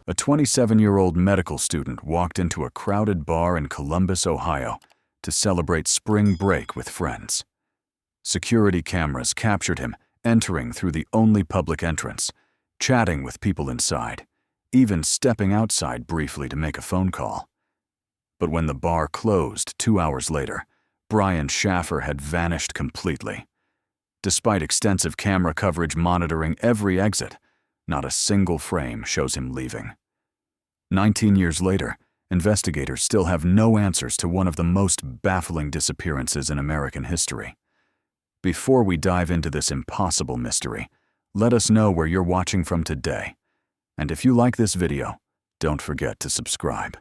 A 27-year-old medical student walked into a crowded bar in Columbus, Ohio, to celebrate spring break with friends. Security cameras captured him entering through the only public entrance, chatting with people inside, even stepping outside briefly to make a phone call. But when the bar closed 2 hours later, Brian Shaffer had vanished completely. Despite extensive camera coverage monitoring every exit, not a single frame shows him leaving. 19 years later, investigators still have no answers to one of the most baffling disappearances in American history. Before we dive into this impossible mystery, let us know where you're watching from today. And if you like this video, don't forget to subscribe.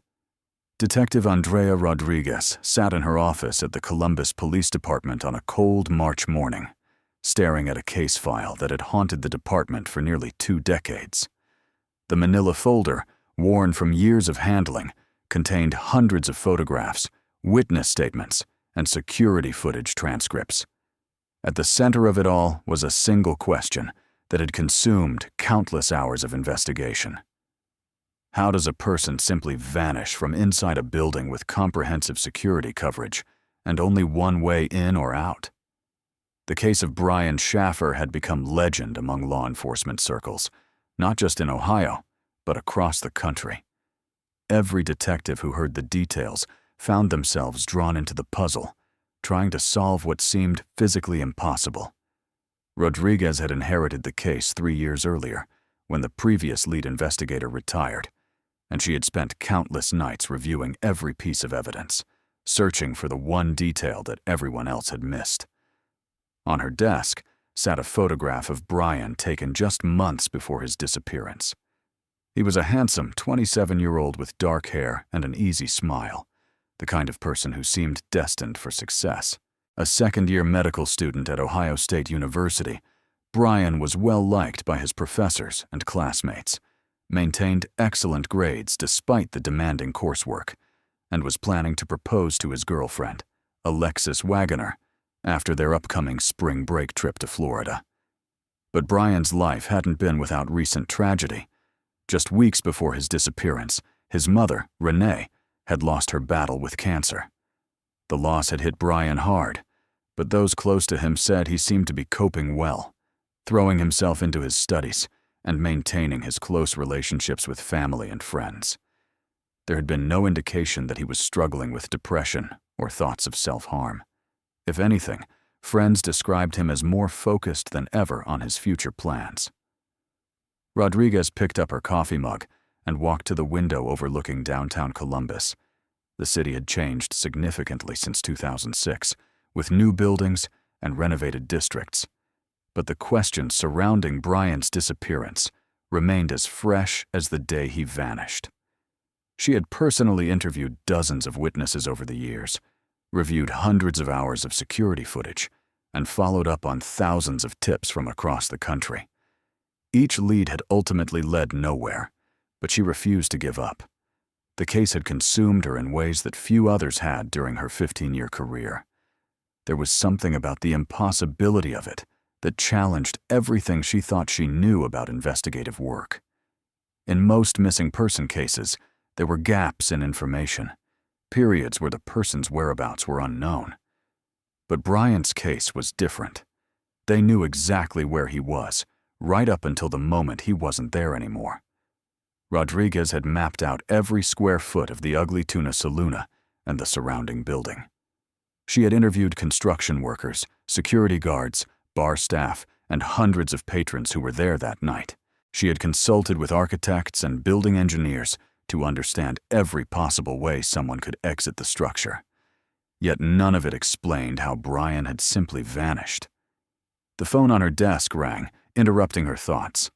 Detective Andrea Rodriguez sat in her office at the Columbus Police Department on a cold March morning, staring at a case file that had haunted the department for nearly 2 decades. The manila folder, worn from years of handling, contained hundreds of photographs, witness statements, and security footage transcripts. At the center of it all was a single question that had consumed countless hours of investigation. How does a person simply vanish from inside a building with comprehensive security coverage and only one way in or out? The case of Brian Shaffer had become legend among law enforcement circles, not just in Ohio, but across the country. Every detective who heard the details found themselves drawn into the puzzle, trying to solve what seemed physically impossible. Rodriguez had inherited the case 3 years earlier, when the previous lead investigator retired, and she had spent countless nights reviewing every piece of evidence, searching for the one detail that everyone else had missed. On her desk sat a photograph of Brian taken just months before his disappearance. He was a handsome 27-year-old with dark hair and an easy smile, the kind of person who seemed destined for success. A second-year medical student at Ohio State University, Brian was well-liked by his professors and classmates, maintained excellent grades despite the demanding coursework, and was planning to propose to his girlfriend, Alexis Wagoner, after their upcoming spring break trip to Florida. But Brian's life hadn't been without recent tragedy. Just weeks before his disappearance, his mother, Renee, had lost her battle with cancer. The loss had hit Brian hard, but those close to him said he seemed to be coping well, throwing himself into his studies and maintaining his close relationships with family and friends. There had been no indication that he was struggling with depression or thoughts of self-harm. If anything, friends described him as more focused than ever on his future plans. Rodriguez picked up her coffee mug and walked to the window overlooking downtown Columbus. The city had changed significantly since 2006, with new buildings and renovated districts. But the questions surrounding Brian's disappearance remained as fresh as the day he vanished. She had personally interviewed dozens of witnesses over the years, reviewed hundreds of hours of security footage, and followed up on thousands of tips from across the country. Each lead had ultimately led nowhere, but she refused to give up. The case had consumed her in ways that few others had during her 15-year career. There was something about the impossibility of it that challenged everything she thought she knew about investigative work. In most missing person cases, there were gaps in information, periods where the person's whereabouts were unknown. But Brian's case was different. They knew exactly where he was, right up until the moment he wasn't there anymore. Rodriguez had mapped out every square foot of the Ugly Tuna Saloona and the surrounding building. She had interviewed construction workers, security guards, bar staff, and hundreds of patrons who were there that night. She had consulted with architects and building engineers to understand every possible way someone could exit the structure. Yet none of it explained how Brian had simply vanished. The phone on her desk rang, interrupting her thoughts.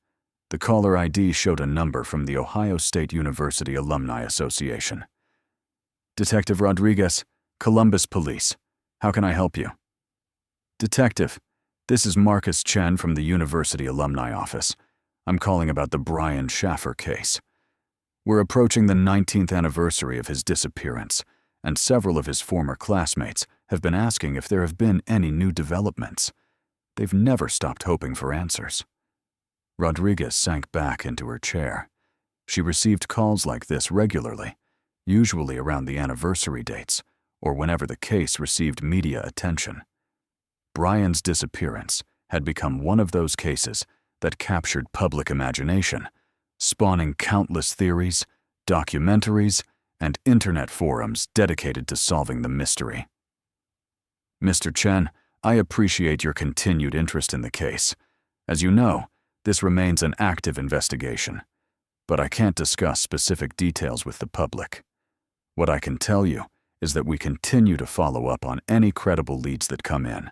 The caller ID showed a number from the Ohio State University Alumni Association. Detective Rodriguez, Columbus Police. How can I help you? Detective, this is Marcus Chen from the University Alumni Office. I'm calling about the Brian Shaffer case. We're approaching the 19th anniversary of his disappearance, and several of his former classmates have been asking if there have been any new developments. They've never stopped hoping for answers. Rodriguez sank back into her chair. She received calls like this regularly, usually around the anniversary dates or whenever the case received media attention. Brian's disappearance had become one of those cases that captured public imagination, spawning countless theories, documentaries, and internet forums dedicated to solving the mystery. Mr. Chen, I appreciate your continued interest in the case. As you know, this remains an active investigation, but I can't discuss specific details with the public. What I can tell you is that we continue to follow up on any credible leads that come in,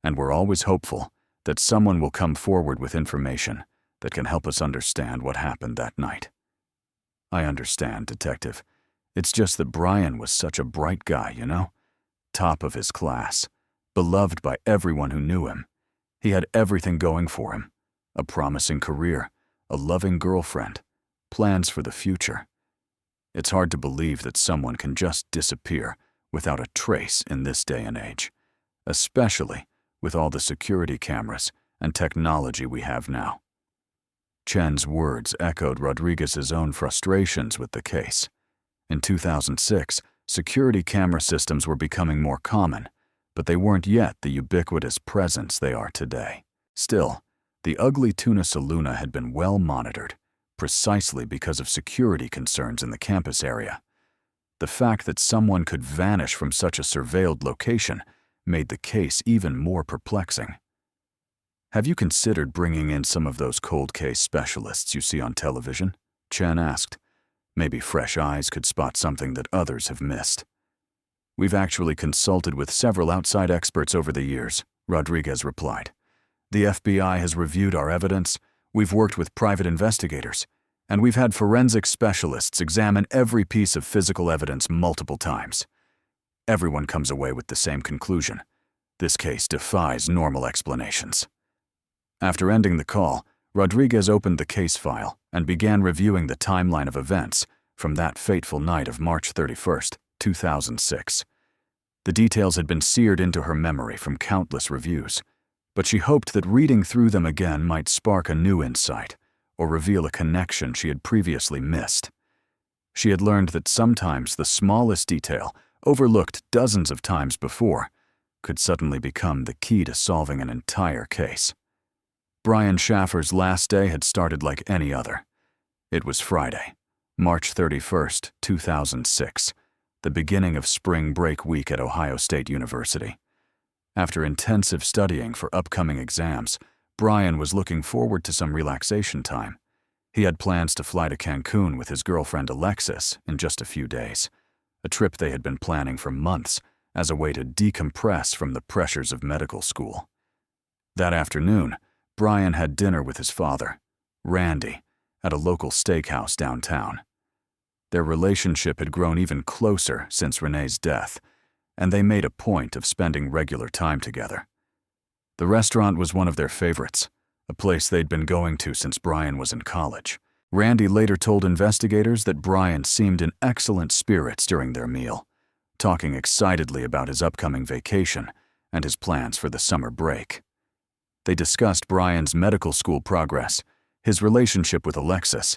and we're always hopeful that someone will come forward with information that can help us understand what happened that night. I understand, Detective. It's just that Brian was such a bright guy, you know? Top of his class, beloved by everyone who knew him. He had everything going for him: a promising career, a loving girlfriend, plans for the future. It's hard to believe that someone can just disappear without a trace in this day and age, especially with all the security cameras and technology we have now. Chen's words echoed Rodriguez's own frustrations with the case. In 2006, security camera systems were becoming more common, but they weren't yet the ubiquitous presence they are today. Still, the ugly Tuna Saluna had been well monitored, precisely because of security concerns in the campus area. The fact that someone could vanish from such a surveilled location made the case even more perplexing. Have you considered bringing in some of those cold case specialists you see on television? Chen asked. Maybe fresh eyes could spot something that others have missed. We've actually consulted with several outside experts over the years, Rodriguez replied. The FBI has reviewed our evidence, we've worked with private investigators, and we've had forensic specialists examine every piece of physical evidence multiple times. Everyone comes away with the same conclusion. This case defies normal explanations. After ending the call, Rodriguez opened the case file and began reviewing the timeline of events from that fateful night of March 31st, 2006. The details had been seared into her memory from countless reviews, but she hoped that reading through them again might spark a new insight or reveal a connection she had previously missed. She had learned that sometimes the smallest detail, overlooked dozens of times before, could suddenly become the key to solving an entire case. Brian Shaffer's last day had started like any other. It was Friday, March 31st, 2006, the beginning of spring break week at Ohio State University. After intensive studying for upcoming exams, Brian was looking forward to some relaxation time. He had plans to fly to Cancun with his girlfriend Alexis in just a few days, a trip they had been planning for months as a way to decompress from the pressures of medical school. That afternoon, Brian had dinner with his father, Randy, at a local steakhouse downtown. Their relationship had grown even closer since Renee's death, and they made a point of spending regular time together. The restaurant was one of their favorites, a place they'd been going to since Brian was in college. Randy later told investigators that Brian seemed in excellent spirits during their meal, talking excitedly about his upcoming vacation and his plans for the summer break. They discussed Brian's medical school progress, his relationship with Alexis,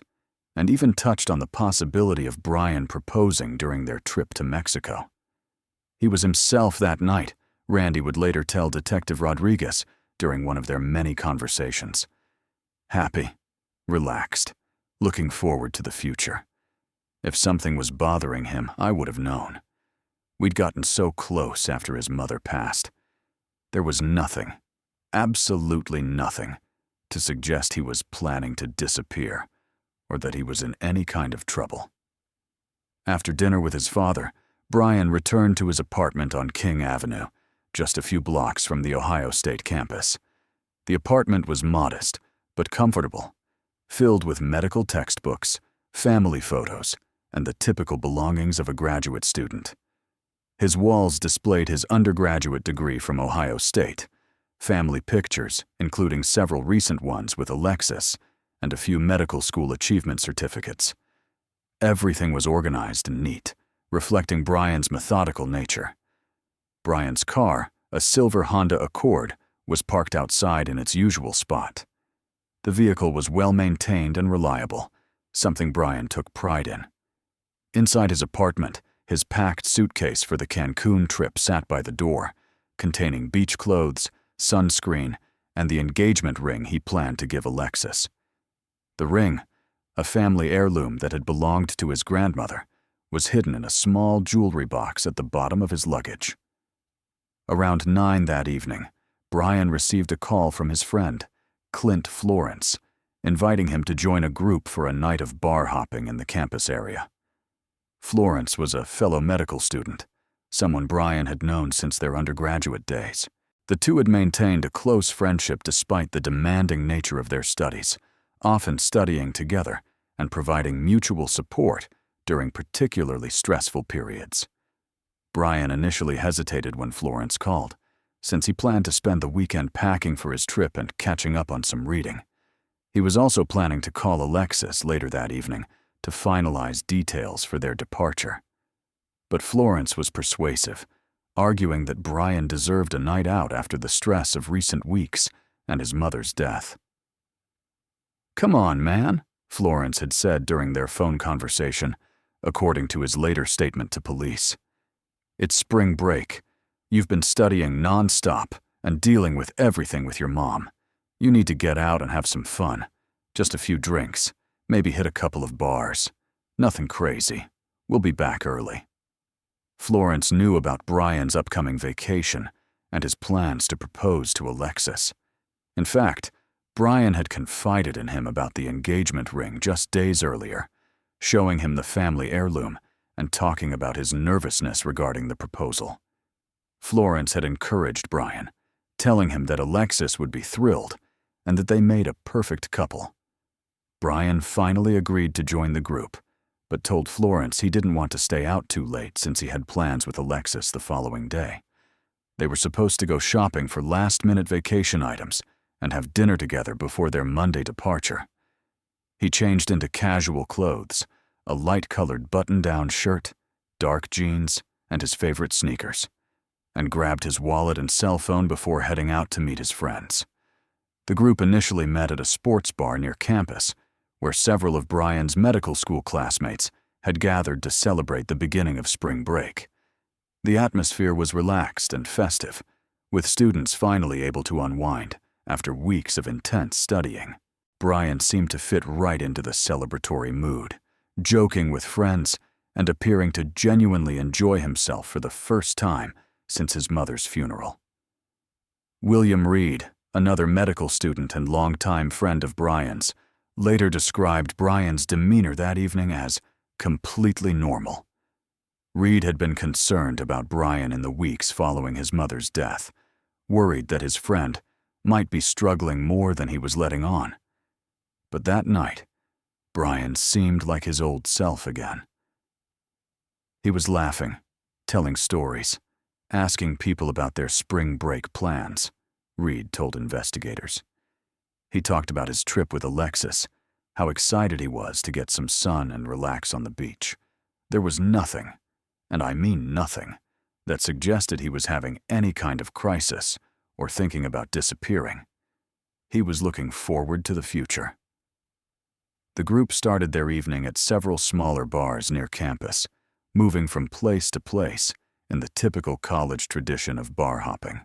and even touched on the possibility of Brian proposing during their trip to Mexico. He was himself that night, Randy would later tell Detective Rodriguez during one of their many conversations. Happy, relaxed, looking forward to the future. If something was bothering him, I would have known. We'd gotten so close after his mother passed. There was nothing, absolutely nothing, to suggest he was planning to disappear or that he was in any kind of trouble. After dinner with his father, Brian returned to his apartment on King Avenue, just a few blocks from the Ohio State campus. The apartment was modest, but comfortable, filled with medical textbooks, family photos, and the typical belongings of a graduate student. His walls displayed his undergraduate degree from Ohio State, family pictures, including several recent ones with Alexis, and a few medical school achievement certificates. Everything was organized and neat, reflecting Brian's methodical nature. Brian's car, a silver Honda Accord, was parked outside in its usual spot. The vehicle was well maintained and reliable, something Brian took pride in. Inside his apartment, his packed suitcase for the Cancun trip sat by the door, containing beach clothes, sunscreen, and the engagement ring he planned to give Alexis. The ring, a family heirloom that had belonged to his grandmother, was hidden in a small jewelry box at the bottom of his luggage. Around 9 that evening, Brian received a call from his friend, Clint Florence, inviting him to join a group for a night of bar hopping in the campus area. Florence was a fellow medical student, someone Brian had known since their undergraduate days. The two had maintained a close friendship despite the demanding nature of their studies, often studying together and providing mutual support during particularly stressful periods. Brian initially hesitated when Florence called, since he planned to spend the weekend packing for his trip and catching up on some reading. He was also planning to call Alexis later that evening to finalize details for their departure. But Florence was persuasive, arguing that Brian deserved a night out after the stress of recent weeks and his mother's death. "Come on, man," Florence had said during their phone conversation, according to his later statement to police. "It's spring break. You've been studying non-stop and dealing with everything with your mom. You need to get out and have some fun. Just a few drinks, maybe hit a couple of bars. Nothing crazy. We'll be back early." Florence knew about Brian's upcoming vacation and his plans to propose to Alexis. In fact, Brian had confided in him about the engagement ring just days earlier, showing him the family heirloom and talking about his nervousness regarding the proposal. Florence had encouraged Brian, telling him that Alexis would be thrilled and that they made a perfect couple. Brian finally agreed to join the group, but told Florence he didn't want to stay out too late since he had plans with Alexis the following day. They were supposed to go shopping for last-minute vacation items and have dinner together before their Monday departure. He changed into casual clothes, a light-colored button-down shirt, dark jeans, and his favorite sneakers, and grabbed his wallet and cell phone before heading out to meet his friends. The group initially met at a sports bar near campus, where several of Brian's medical school classmates had gathered to celebrate the beginning of spring break. The atmosphere was relaxed and festive, with students finally able to unwind after weeks of intense studying. Brian seemed to fit right into the celebratory mood, joking with friends and appearing to genuinely enjoy himself for the first time since his mother's funeral. William Reed, another medical student and longtime friend of Brian's, later described Brian's demeanor that evening as completely normal. Reed had been concerned about Brian in the weeks following his mother's death, worried that his friend might be struggling more than he was letting on. But that night, Brian seemed like his old self again. He was laughing, telling stories, asking people about their spring break plans, Reed told investigators. He talked about his trip with Alexis, how excited he was to get some sun and relax on the beach. There was nothing, and I mean nothing, that suggested he was having any kind of crisis or thinking about disappearing. He was looking forward to the future. The group started their evening at several smaller bars near campus, moving from place to place in the typical college tradition of bar hopping.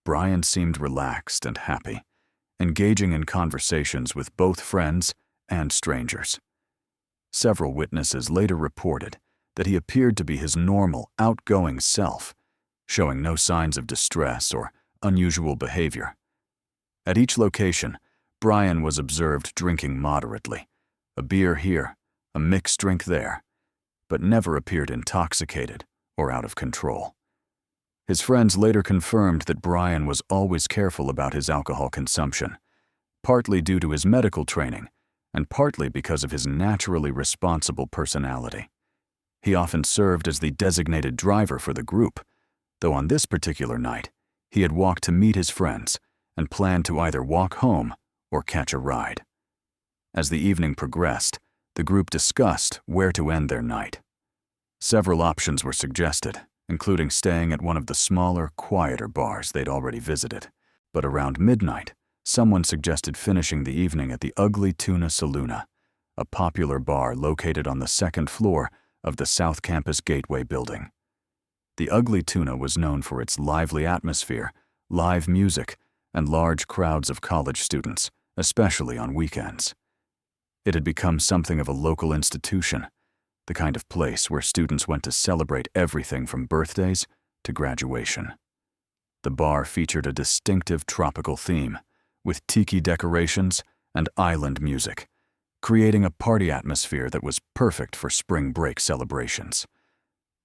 Brian seemed relaxed and happy, engaging in conversations with both friends and strangers. Several witnesses later reported that he appeared to be his normal, outgoing self, showing no signs of distress or unusual behavior. At each location, Brian was observed drinking moderately, a beer here, a mixed drink there, but never appeared intoxicated or out of control. His friends later confirmed that Brian was always careful about his alcohol consumption, partly due to his medical training and partly because of his naturally responsible personality. He often served as the designated driver for the group, though on this particular night, he had walked to meet his friends and planned to either walk home or catch a ride. As the evening progressed, the group discussed where to end their night. Several options were suggested, including staying at one of the smaller, quieter bars they'd already visited. But around midnight, someone suggested finishing the evening at the Ugly Tuna Saloona, a popular bar located on the second floor of the South Campus Gateway building. The Ugly Tuna was known for its lively atmosphere, live music, and large crowds of college students, especially on weekends. It had become something of a local institution, the kind of place where students went to celebrate everything from birthdays to graduation. The bar featured a distinctive tropical theme, with tiki decorations and island music, creating a party atmosphere that was perfect for spring break celebrations.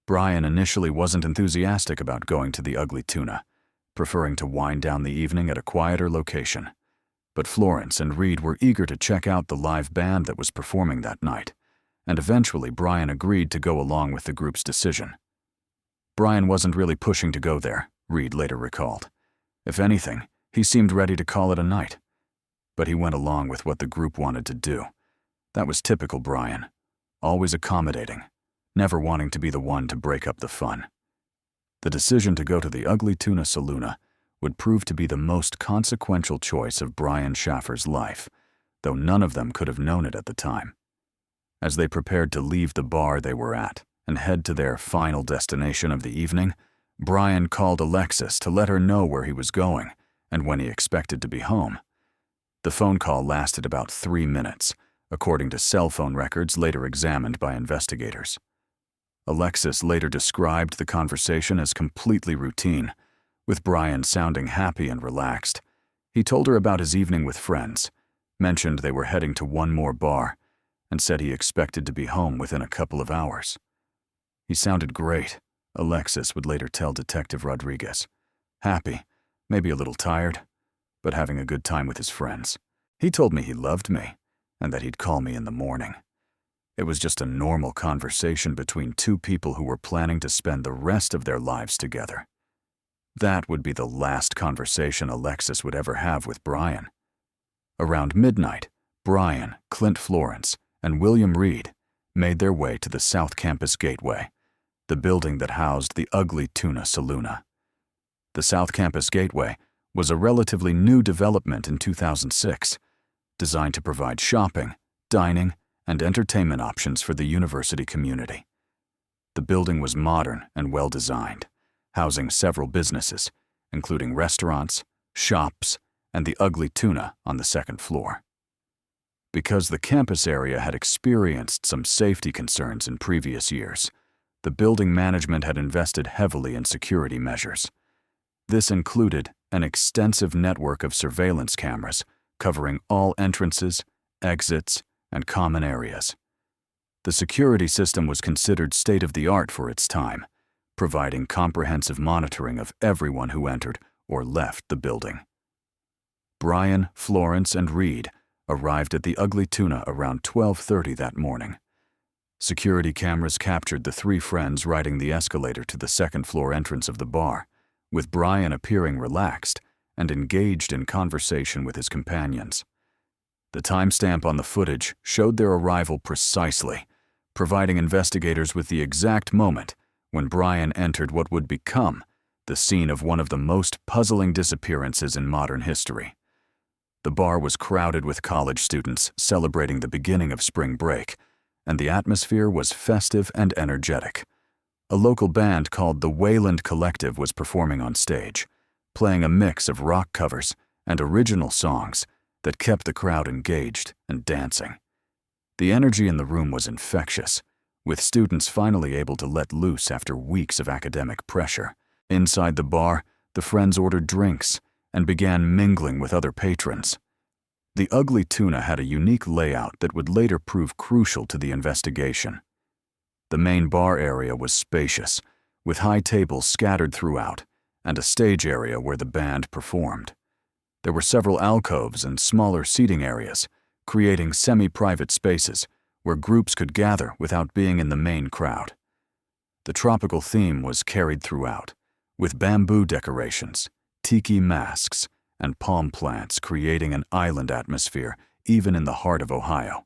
Brian initially wasn't enthusiastic about going to the Ugly Tuna, preferring to wind down the evening at a quieter location. But Florence and Reed were eager to check out the live band that was performing that night, and eventually Brian agreed to go along with the group's decision. Brian wasn't really pushing to go there, Reed later recalled. If anything, he seemed ready to call it a night. But he went along with what the group wanted to do. That was typical Brian, always accommodating, never wanting to be the one to break up the fun. The decision to go to the Ugly Tuna Saloona would prove to be the most consequential choice of Brian Shaffer's life, though none of them could have known it at the time. As they prepared to leave the bar they were at and head to their final destination of the evening, Brian called Alexis to let her know where he was going and when he expected to be home. The phone call lasted about 3 minutes, according to cell phone records later examined by investigators. Alexis later described the conversation as completely routine, with Brian sounding happy and relaxed. He told her about his evening with friends, mentioned they were heading to one more bar, and said he expected to be home within a couple of hours. He sounded great, Alexis would later tell Detective Rodriguez. Happy, maybe a little tired, but having a good time with his friends. He told me he loved me, and that he'd call me in the morning. It was just a normal conversation between two people who were planning to spend the rest of their lives together. That would be the last conversation Alexis would ever have with Brian. Around midnight, Brian, Clint Florence, and William Reed made their way to the South Campus Gateway, the building that housed the Ugly Tuna Saloona. The South Campus Gateway was a relatively new development in 2006, designed to provide shopping, dining, and entertainment options for the university community. The building was modern and well-designed, housing several businesses, including restaurants, shops, and the Ugly Tuna on the second floor. Because the campus area had experienced some safety concerns in previous years, the building management had invested heavily in security measures. This included an extensive network of surveillance cameras covering all entrances, exits, and common areas. The security system was considered state-of-the-art for its time, providing comprehensive monitoring of everyone who entered or left the building. Brian, Florence, and Reed arrived at the Ugly Tuna around 12:30 that morning. Security cameras captured the three friends riding the escalator to the second-floor entrance of the bar, with Brian appearing relaxed and engaged in conversation with his companions. The timestamp on the footage showed their arrival precisely, providing investigators with the exact moment when Brian entered what would become the scene of one of the most puzzling disappearances in modern history. The bar was crowded with college students celebrating the beginning of spring break, and the atmosphere was festive and energetic. A local band called the Wayland Collective was performing on stage, playing a mix of rock covers and original songs that kept the crowd engaged and dancing. The energy in the room was infectious, with students finally able to let loose after weeks of academic pressure. Inside the bar, the friends ordered drinks and began mingling with other patrons. The Ugly Tuna had a unique layout that would later prove crucial to the investigation. The main bar area was spacious, with high tables scattered throughout, and a stage area where the band performed. There were several alcoves and smaller seating areas, creating semi-private spaces where groups could gather without being in the main crowd. The tropical theme was carried throughout, with bamboo decorations, tiki masks, and palm plants creating an island atmosphere even in the heart of Ohio.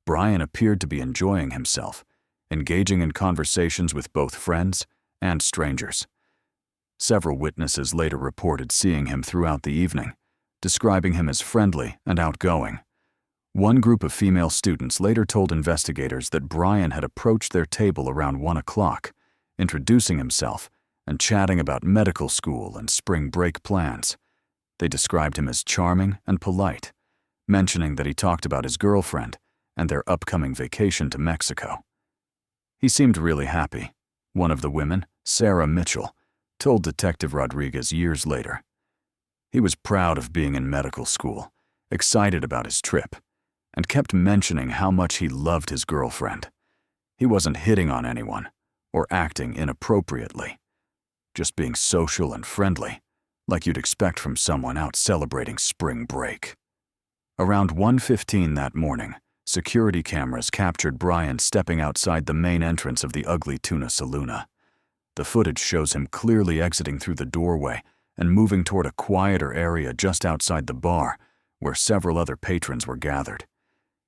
Brian appeared to be enjoying himself, engaging in conversations with both friends and strangers. Several witnesses later reported seeing him throughout the evening, describing him as friendly and outgoing. One group of female students later told investigators that Brian had approached their table around 1 o'clock, introducing himself and chatting about medical school and spring break plans. They described him as charming and polite, mentioning that he talked about his girlfriend and their upcoming vacation to Mexico. He seemed really happy, one of the women, Sarah Mitchell, told Detective Rodriguez years later. He was proud of being in medical school, excited about his trip, and kept mentioning how much he loved his girlfriend. He wasn't hitting on anyone or acting inappropriately, just being social and friendly, like you'd expect from someone out celebrating spring break. Around 1:15 that morning, security cameras captured Brian stepping outside the main entrance of the Ugly Tuna Saloon. The footage shows him clearly exiting through the doorway and moving toward a quieter area just outside the bar, where several other patrons were gathered.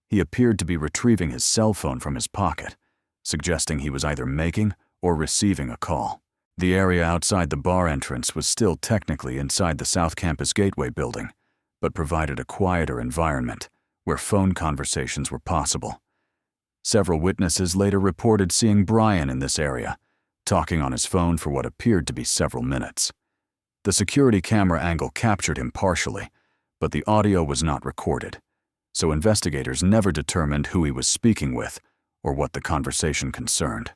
He appeared to be retrieving his cell phone from his pocket, suggesting he was either making or receiving a call. The area outside the bar entrance was still technically inside the South Campus Gateway building, but provided a quieter environment where phone conversations were possible. Several witnesses later reported seeing Brian in this area, talking on his phone for what appeared to be several minutes. The security camera angle captured him partially, but the audio was not recorded, so investigators never determined who he was speaking with or what the conversation concerned.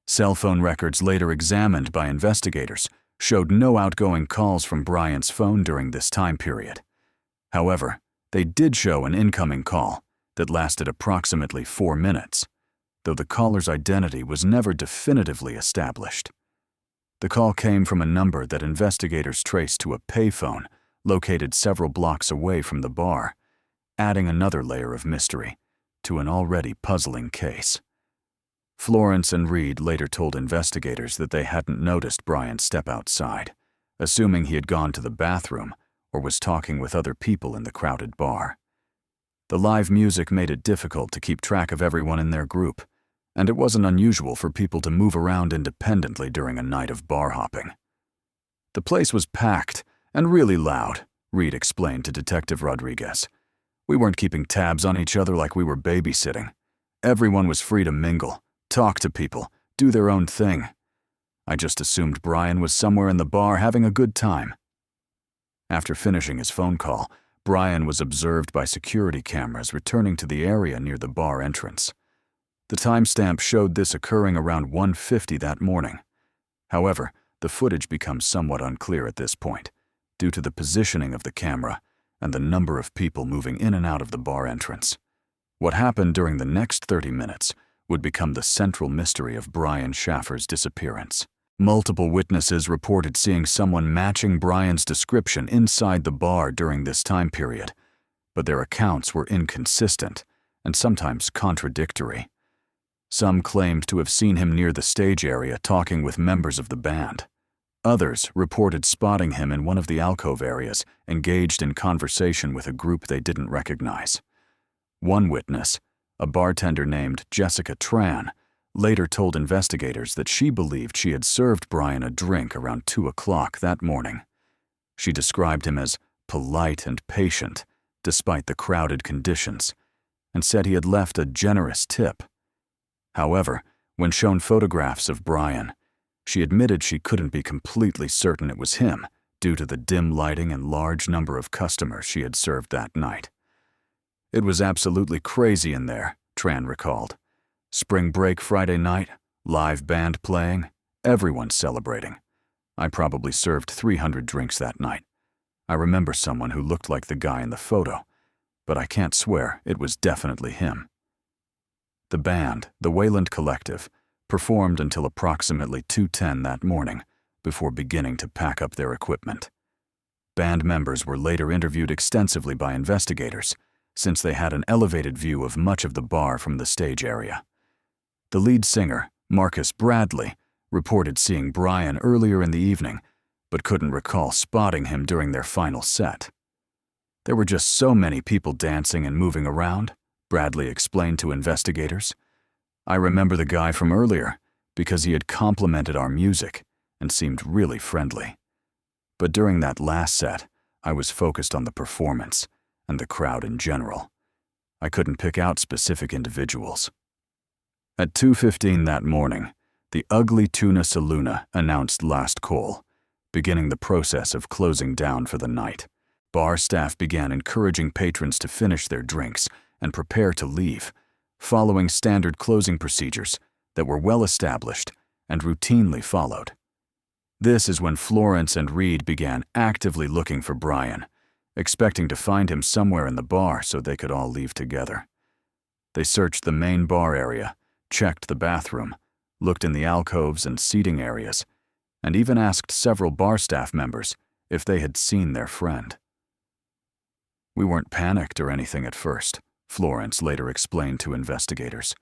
Cell phone records later examined by investigators showed no outgoing calls from Brian's phone during this time period. However, they did show an incoming call that lasted approximately 4 minutes, though the caller's identity was never definitively established. The call came from a number that investigators traced to a payphone located several blocks away from the bar, adding another layer of mystery to an already puzzling case. Florence and Reed later told investigators that they hadn't noticed Brian step outside, assuming he had gone to the bathroom or was talking with other people in the crowded bar. The live music made it difficult to keep track of everyone in their group, and it wasn't unusual for people to move around independently during a night of bar hopping. The place was packed and really loud, Reed explained to Detective Rodriguez. We weren't keeping tabs on each other like we were babysitting. Everyone was free to mingle, talk to people, do their own thing. I just assumed Brian was somewhere in the bar having a good time. After finishing his phone call, Brian was observed by security cameras returning to the area near the bar entrance. The timestamp showed this occurring around 1:50 that morning. However, the footage becomes somewhat unclear at this point, due to the positioning of the camera and the number of people moving in and out of the bar entrance. What happened during the next 30 minutes would become the central mystery of Brian Shaffer's disappearance. Multiple witnesses reported seeing someone matching Brian's description inside the bar during this time period, but their accounts were inconsistent and sometimes contradictory. Some claimed to have seen him near the stage area talking with members of the band. Others reported spotting him in one of the alcove areas, engaged in conversation with a group they didn't recognize. One witness, a bartender named Jessica Tran, later told investigators that she believed she had served Brian a drink around 2 o'clock that morning. She described him as polite and patient, despite the crowded conditions, and said he had left a generous tip. However, when shown photographs of Brian, she admitted she couldn't be completely certain it was him due to the dim lighting and large number of customers she had served that night. It was absolutely crazy in there, Tran recalled. Spring break Friday night, live band playing, everyone celebrating. I probably served 300 drinks that night. I remember someone who looked like the guy in the photo, but I can't swear it was definitely him. The band, the Wayland Collective, performed until approximately 2:10 that morning before beginning to pack up their equipment. Band members were later interviewed extensively by investigators, since they had an elevated view of much of the bar from the stage area. The lead singer, Marcus Bradley, reported seeing Brian earlier in the evening, but couldn't recall spotting him during their final set. There were just so many people dancing and moving around, Bradley explained to investigators. I remember the guy from earlier because he had complimented our music and seemed really friendly. But during that last set, I was focused on the performance and the crowd in general. I couldn't pick out specific individuals. At 2:15 that morning, the Ugly Tuna Saloon announced last call, beginning the process of closing down for the night. Bar staff began encouraging patrons to finish their drinks and prepare to leave, following standard closing procedures that were well established and routinely followed. This is when Florence and Reed began actively looking for Brian, expecting to find him somewhere in the bar so they could all leave together. They searched the main bar area, checked the bathroom, looked in the alcoves and seating areas, and even asked several bar staff members if they had seen their friend. We weren't panicked or anything at first, Florence later explained to investigators.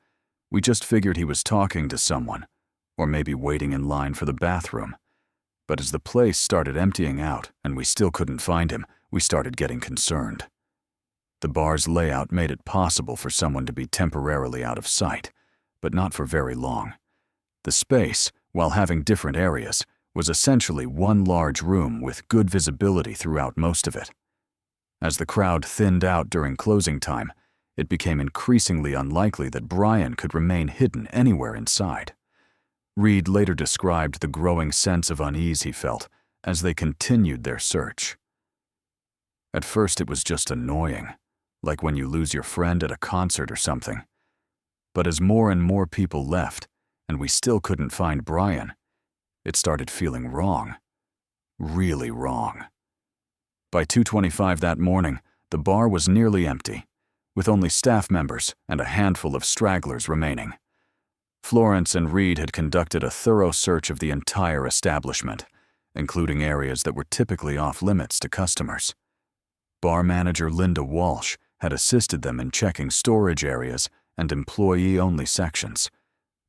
We just figured he was talking to someone, or maybe waiting in line for the bathroom. But as the place started emptying out and we still couldn't find him, we started getting concerned. The bar's layout made it possible for someone to be temporarily out of sight, but not for very long. The space, while having different areas, was essentially one large room with good visibility throughout most of it. As the crowd thinned out during closing time, it became increasingly unlikely that Brian could remain hidden anywhere inside. Reed later described the growing sense of unease he felt as they continued their search. At first it was just annoying, like when you lose your friend at a concert or something. But as more and more people left, and we still couldn't find Brian, it started feeling wrong. Really wrong. By 2:25 that morning, the bar was nearly empty, with only staff members and a handful of stragglers remaining. Florence and Reed had conducted a thorough search of the entire establishment, including areas that were typically off-limits to customers. Bar manager Linda Walsh had assisted them in checking storage areas and employee-only sections,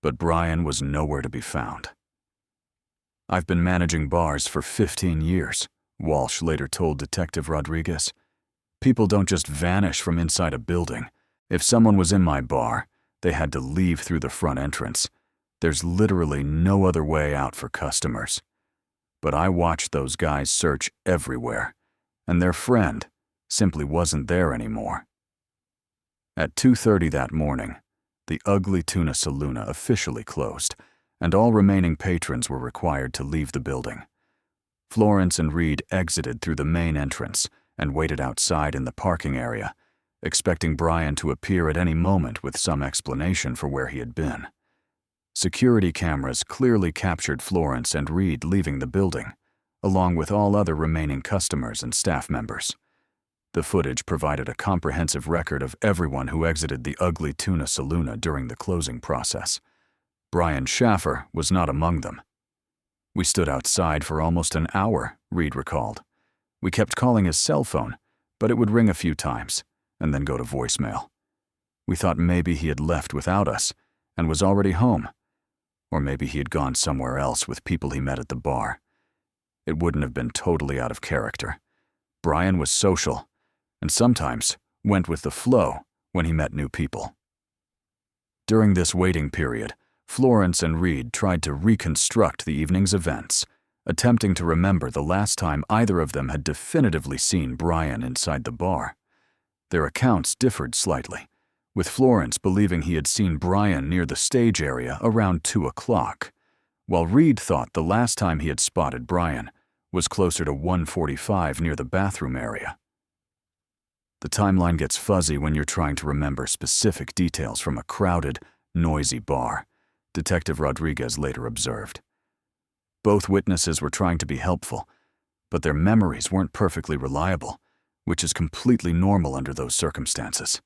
but Brian was nowhere to be found. "I've been managing bars for 15 years, Walsh later told Detective Rodriguez. "People don't just vanish from inside a building. If someone was in my bar, they had to leave through the front entrance. There's literally no other way out for customers. But I watched those guys search everywhere, and their friend simply wasn't there anymore." At 2:30 that morning, the Ugly Tuna Saloon officially closed, and all remaining patrons were required to leave the building. Florence and Reed exited through the main entrance and waited outside in the parking area, expecting Brian to appear at any moment with some explanation for where he had been. Security cameras clearly captured Florence and Reed leaving the building, along with all other remaining customers and staff members. The footage provided a comprehensive record of everyone who exited the Ugly Tuna Saloon during the closing process. Brian Shaffer was not among them. "We stood outside for almost an hour," Reed recalled. "We kept calling his cell phone, but it would ring a few times and then go to voicemail. We thought maybe he had left without us and was already home, or maybe he had gone somewhere else with people he met at the bar. It wouldn't have been totally out of character. Brian was social, and sometimes went with the flow when he met new people." During this waiting period, Florence and Reed tried to reconstruct the evening's events, attempting to remember the last time either of them had definitively seen Brian inside the bar. Their accounts differed slightly, with Florence believing he had seen Brian near the stage area around 2 o'clock, while Reed thought the last time he had spotted Brian was closer to 1:45 near the bathroom area. The timeline gets fuzzy when you're trying to remember specific details from a crowded, noisy bar, Detective Rodriguez later observed. Both witnesses were trying to be helpful, but their memories weren't perfectly reliable, which is completely normal under those circumstances.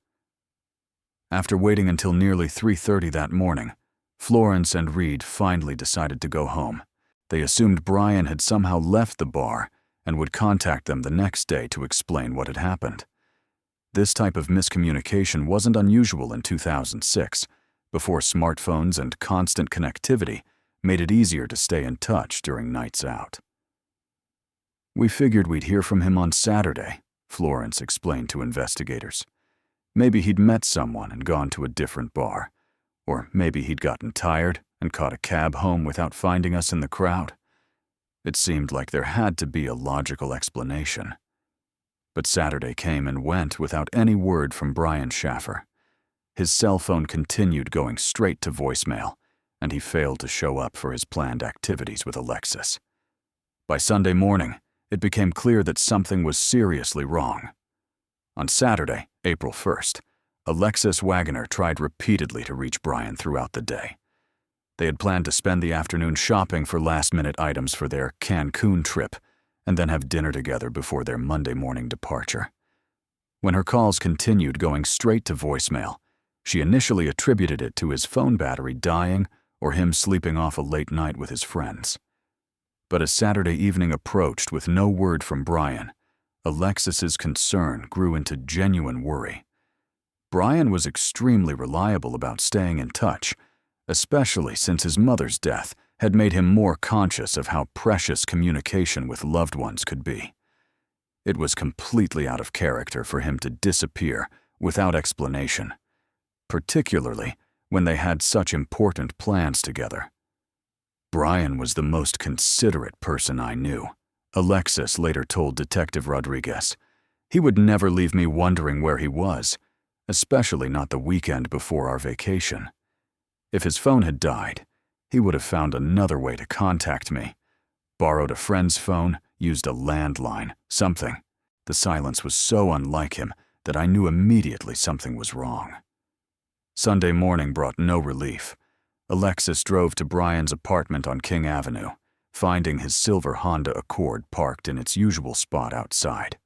After waiting until nearly 3:30 that morning, Florence and Reed finally decided to go home. They assumed Brian had somehow left the bar and would contact them the next day to explain what had happened. This type of miscommunication wasn't unusual in 2006, before smartphones and constant connectivity made it easier to stay in touch during nights out. "We figured we'd hear from him on Saturday," Florence explained to investigators. "Maybe he'd met someone and gone to a different bar, or maybe he'd gotten tired and caught a cab home without finding us in the crowd. It seemed like there had to be a logical explanation. But Saturday came and went without any word from Brian Shaffer. His cell phone continued going straight to voicemail, and he failed to show up for his planned activities with Alexis. By Sunday morning, it became clear that something was seriously wrong. On Saturday, April 1st, Alexis Wagoner tried repeatedly to reach Brian throughout the day. They had planned to spend the afternoon shopping for last-minute items for their Cancun trip and then have dinner together before their Monday morning departure. When her calls continued going straight to voicemail, she initially attributed it to his phone battery dying or him sleeping off a late night with his friends. But as Saturday evening approached with no word from Brian, Alexis's concern grew into genuine worry. Brian was extremely reliable about staying in touch, especially since his mother's death had made him more conscious of how precious communication with loved ones could be. It was completely out of character for him to disappear without explanation, particularly when they had such important plans together. Brian was the most considerate person I knew, Alexis later told Detective Rodriguez. He would never leave me wondering where he was, especially not the weekend before our vacation. If his phone had died, he would have found another way to contact me. Borrowed a friend's phone, used a landline, something. The silence was so unlike him that I knew immediately something was wrong. Sunday morning brought no relief. Alexis drove to Brian's apartment on King Avenue, finding his silver Honda Accord parked in its usual spot outside.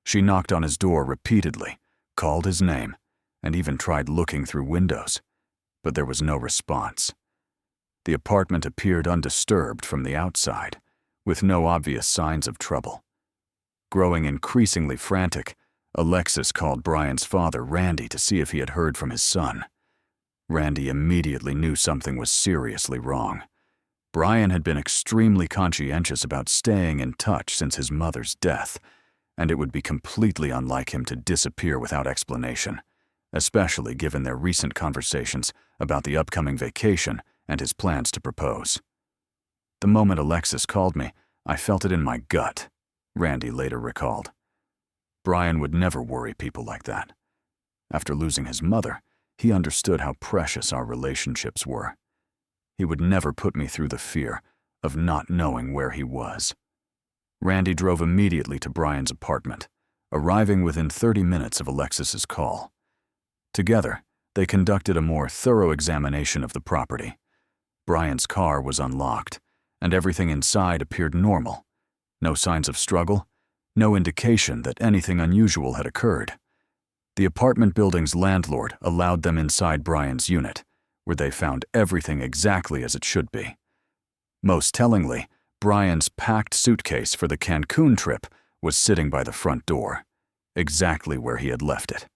She knocked on his door repeatedly, called his name, and even tried looking through windows, but there was no response. The apartment appeared undisturbed from the outside, with no obvious signs of trouble. Growing increasingly frantic, Alexis called Brian's father, Randy, to see if he had heard from his son. Randy immediately knew something was seriously wrong. Brian had been extremely conscientious about staying in touch since his mother's death, and it would be completely unlike him to disappear without explanation, especially given their recent conversations about the upcoming vacation and his plans to propose. The moment Alexis called me, I felt it in my gut, Randy later recalled. Brian would never worry people like that. After losing his mother, he understood how precious our relationships were. He would never put me through the fear of not knowing where he was. Randy drove immediately to Brian's apartment, arriving within 30 minutes of Alexis's call. Together, they conducted a more thorough examination of the property. Brian's car was unlocked, and everything inside appeared normal. No signs of struggle, no indication that anything unusual had occurred. The apartment building's landlord allowed them inside Brian's unit, where they found everything exactly as it should be. Most tellingly, Brian's packed suitcase for the Cancun trip was sitting by the front door, exactly where he had left it.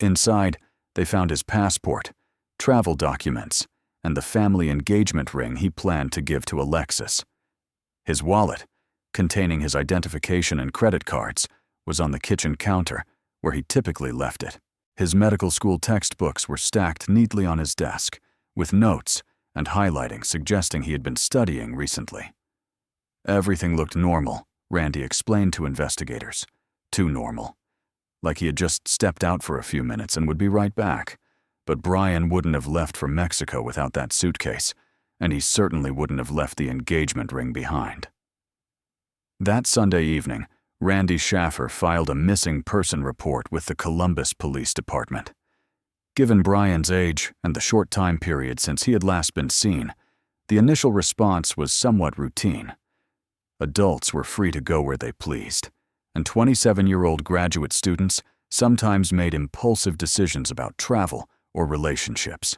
Inside, they found his passport, travel documents, and the family engagement ring he planned to give to Alexis. His wallet, containing his identification and credit cards, was on the kitchen counter, where he typically left it. His medical school textbooks were stacked neatly on his desk, with notes and highlighting suggesting he had been studying recently. Everything looked normal, Randy explained to investigators. Too normal. Like he had just stepped out for a few minutes and would be right back. But Brian wouldn't have left for Mexico without that suitcase, and he certainly wouldn't have left the engagement ring behind. That Sunday evening, Randy Shaffer filed a missing person report with the Columbus Police Department. Given Brian's age and the short time period since he had last been seen, the initial response was somewhat routine. Adults were free to go where they pleased, and 27-year-old graduate students sometimes made impulsive decisions about travel or relationships.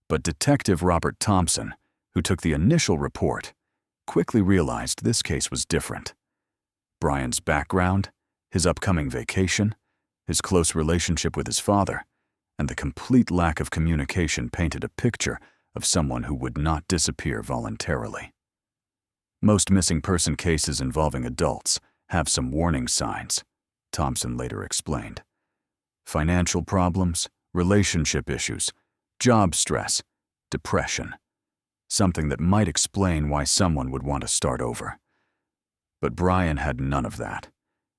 But Detective Robert Thompson, who took the initial report, quickly realized this case was different. Brian's background, his upcoming vacation, his close relationship with his father, and the complete lack of communication painted a picture of someone who would not disappear voluntarily. Most missing person cases involving adults have some warning signs, Thompson later explained. Financial problems, relationship issues, job stress, depression. Something that might explain why someone would want to start over. But Brian had none of that.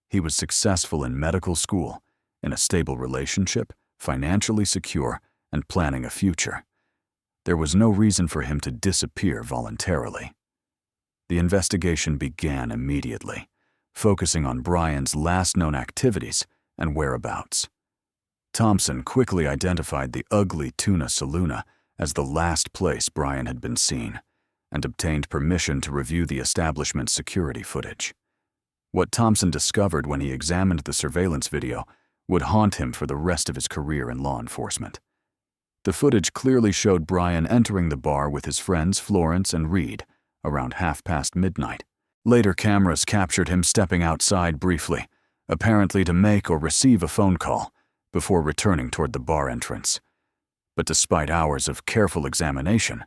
He was successful in medical school, in a stable relationship, financially secure, and planning a future. There was no reason for him to disappear voluntarily. The investigation began immediately, focusing on Brian's last known activities and whereabouts. Thompson quickly identified the ugly tuna saloon as the last place Brian had been seen, and obtained permission to review the establishment's security footage. What Thompson discovered when he examined the surveillance video would haunt him for the rest of his career in law enforcement. The footage clearly showed Brian entering the bar with his friends Florence and Reed around midnight. Later cameras captured him stepping outside briefly, apparently to make or receive a phone call, before returning toward the bar entrance. But despite hours of careful examination,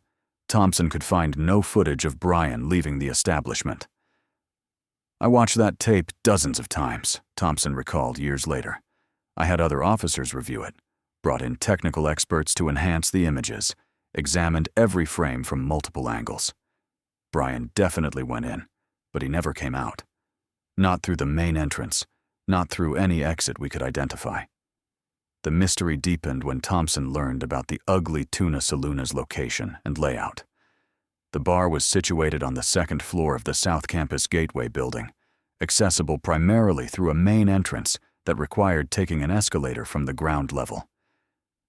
Thompson could find no footage of Brian leaving the establishment. "I watched that tape dozens of times," Thompson recalled years later. "I had other officers review it, brought in technical experts to enhance the images, examined every frame from multiple angles. Brian definitely went in, but he never came out. Not through the main entrance, not through any exit we could identify." The mystery deepened when Thompson learned about the ugly tuna saloon's location and layout. The bar was situated on the second floor of the South Campus Gateway building, accessible primarily through a main entrance that required taking an escalator from the ground level.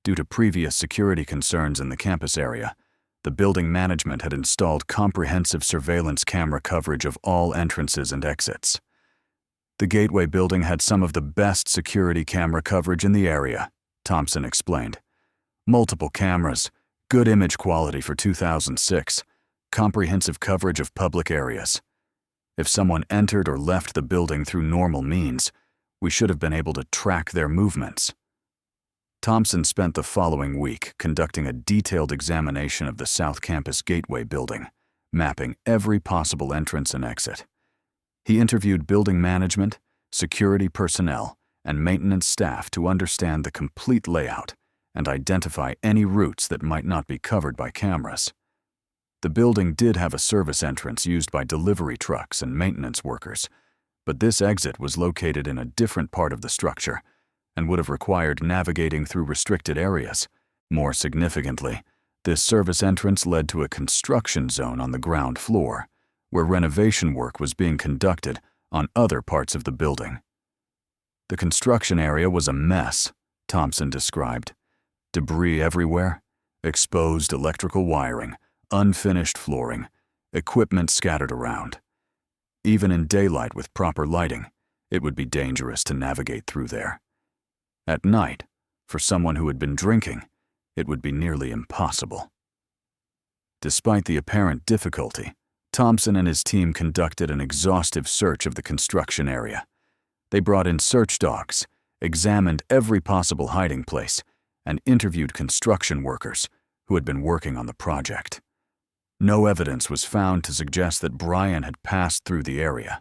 Due to previous security concerns in the campus area, the building management had installed comprehensive surveillance camera coverage of all entrances and exits. The Gateway building had some of the best security camera coverage in the area, Thompson explained. Multiple cameras, good image quality for 2006, comprehensive coverage of public areas. If someone entered or left the building through normal means, we should have been able to track their movements. Thompson spent the following week conducting a detailed examination of the South Campus Gateway building, mapping every possible entrance and exit. He interviewed building management, security personnel, and maintenance staff to understand the complete layout and identify any routes that might not be covered by cameras. The building did have a service entrance used by delivery trucks and maintenance workers, but this exit was located in a different part of the structure and would have required navigating through restricted areas. More significantly, this service entrance led to a construction zone on the ground floor, where renovation work was being conducted on other parts of the building. The construction area was a mess, Thompson described. Debris everywhere, exposed electrical wiring, unfinished flooring, equipment scattered around. Even in daylight with proper lighting, it would be dangerous to navigate through there. At night, for someone who had been drinking, it would be nearly impossible. Despite the apparent difficulty, Thompson and his team conducted an exhaustive search of the construction area. They brought in search dogs, examined every possible hiding place, and interviewed construction workers who had been working on the project. No evidence was found to suggest that Brian had passed through the area.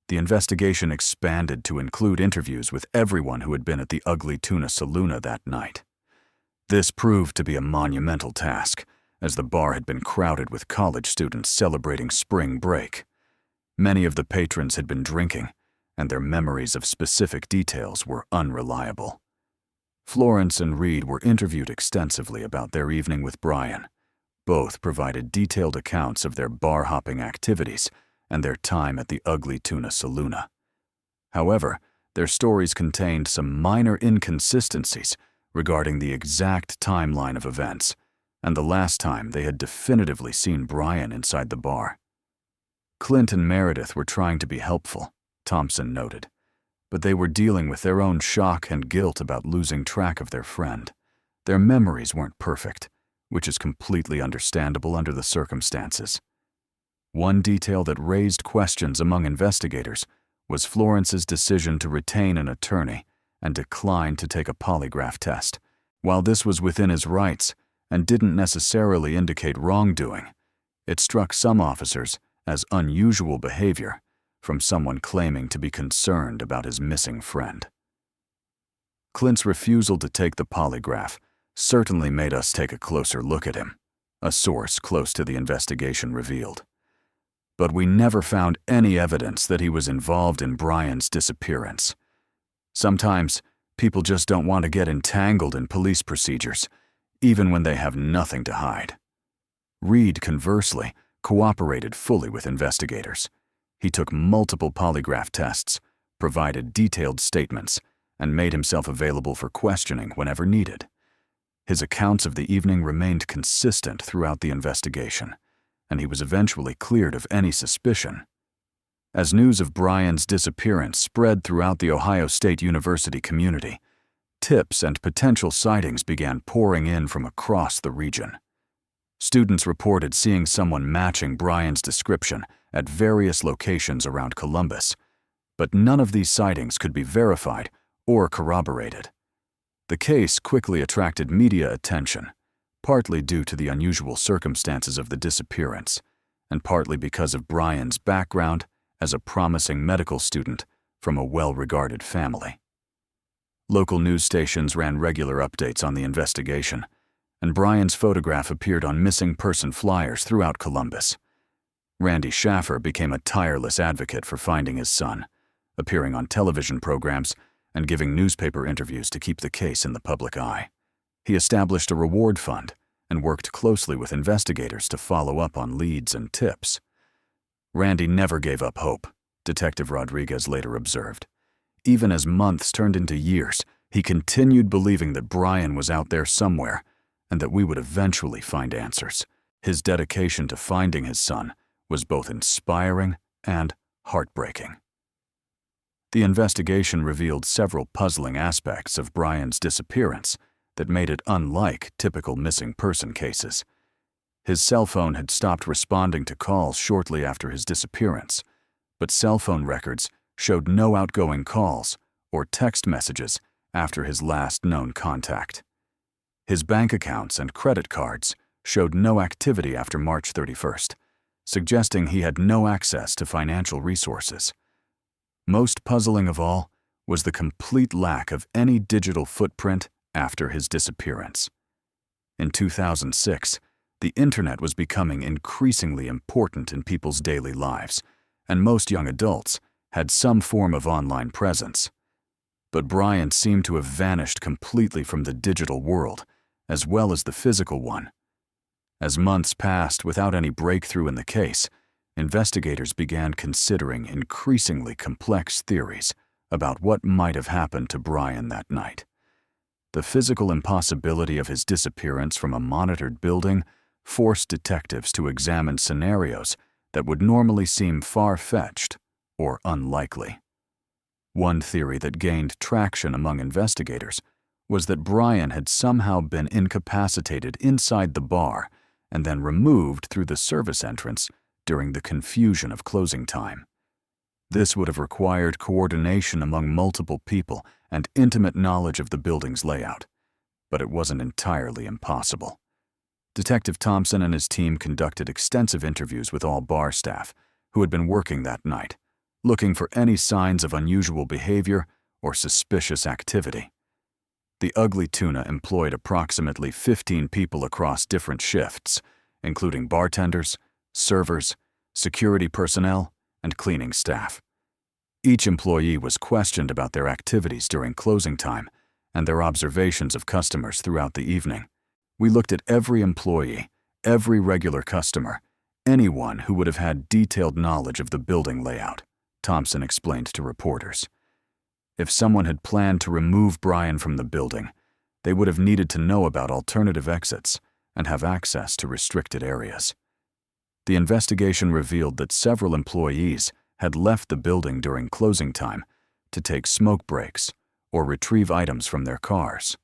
The investigation expanded to include interviews with everyone who had been at the Ugly Tuna Saloon that night. This proved to be a monumental task, as the bar had been crowded with college students celebrating spring break. Many of the patrons had been drinking, and their memories of specific details were unreliable. Florence and Reed were interviewed extensively about their evening with Brian. Both provided detailed accounts of their bar-hopping activities and their time at the Ugly Tuna Saloon. However, their stories contained some minor inconsistencies regarding the exact timeline of events and the last time they had definitively seen Brian inside the bar. Clint and Meredith were trying to be helpful, Thompson noted, but they were dealing with their own shock and guilt about losing track of their friend. Their memories weren't perfect, which is completely understandable under the circumstances. One detail that raised questions among investigators was Florence's decision to retain an attorney and decline to take a polygraph test. While this was within his rights and didn't necessarily indicate wrongdoing, it struck some officers as unusual behavior from someone claiming to be concerned about his missing friend. Clint's refusal to take the polygraph certainly made us take a closer look at him, a source close to the investigation revealed. but we never found any evidence that he was involved in Brian's disappearance. Sometimes, people just don't want to get entangled in police procedures, even when they have nothing to hide. Reed, conversely, cooperated fully with investigators. He took multiple polygraph tests, provided detailed statements, and made himself available for questioning whenever needed. His accounts of the evening remained consistent throughout the investigation, and he was eventually cleared of any suspicion. As news of Brian's disappearance spread throughout the Ohio State University community, tips and potential sightings began pouring in from across the region. Students reported seeing someone matching Brian's description at various locations around Columbus, but none of these sightings could be verified or corroborated. The case quickly attracted media attention, partly due to the unusual circumstances of the disappearance, and partly because of Brian's background as a promising medical student from a well-regarded family. Local news stations ran regular updates on the investigation, and Brian's photograph appeared on missing person flyers throughout Columbus. Randy Shaffer became a tireless advocate for finding his son, appearing on television programs and giving newspaper interviews to keep the case in the public eye. He established a reward fund and worked closely with investigators to follow up on leads and tips. Randy never gave up hope, Detective Rodriguez later observed. Even as months turned into years, he continued believing that Brian was out there somewhere and that we would eventually find answers. His dedication to finding his son was both inspiring and heartbreaking. The investigation revealed several puzzling aspects of Brian's disappearance that made it unlike typical missing person cases. His cell phone had stopped responding to calls shortly after his disappearance, but cell phone records showed no outgoing calls or text messages after his last known contact. His bank accounts and credit cards showed no activity after March 31st, suggesting he had no access to financial resources. Most puzzling of all was the complete lack of any digital footprint after his disappearance. In 2006, the internet was becoming increasingly important in people's daily lives, and most young adults had some form of online presence. But Brian seemed to have vanished completely from the digital world, as well as the physical one. As months passed without any breakthrough in the case, investigators began considering increasingly complex theories about what might have happened to Brian that night. The physical impossibility of his disappearance from a monitored building forced detectives to examine scenarios that would normally seem far-fetched or unlikely. One theory that gained traction among investigators was that Brian had somehow been incapacitated inside the bar and then removed through the service entrance during the confusion of closing time. This would have required coordination among multiple people and intimate knowledge of the building's layout, but it wasn't entirely impossible. Detective Thompson and his team conducted extensive interviews with all bar staff who had been working that night, looking for any signs of unusual behavior or suspicious activity. The Ugly Tuna employed approximately 15 people across different shifts, including bartenders, servers, security personnel, and cleaning staff. Each employee was questioned about their activities during closing time and their observations of customers throughout the evening. We looked at every employee, every regular customer, anyone who would have had detailed knowledge of the building layout, Thompson explained to reporters. If someone had planned to remove Brian from the building, they would have needed to know about alternative exits and have access to restricted areas. The investigation revealed that several employees had left the building during closing time to take smoke breaks or retrieve items from their cars.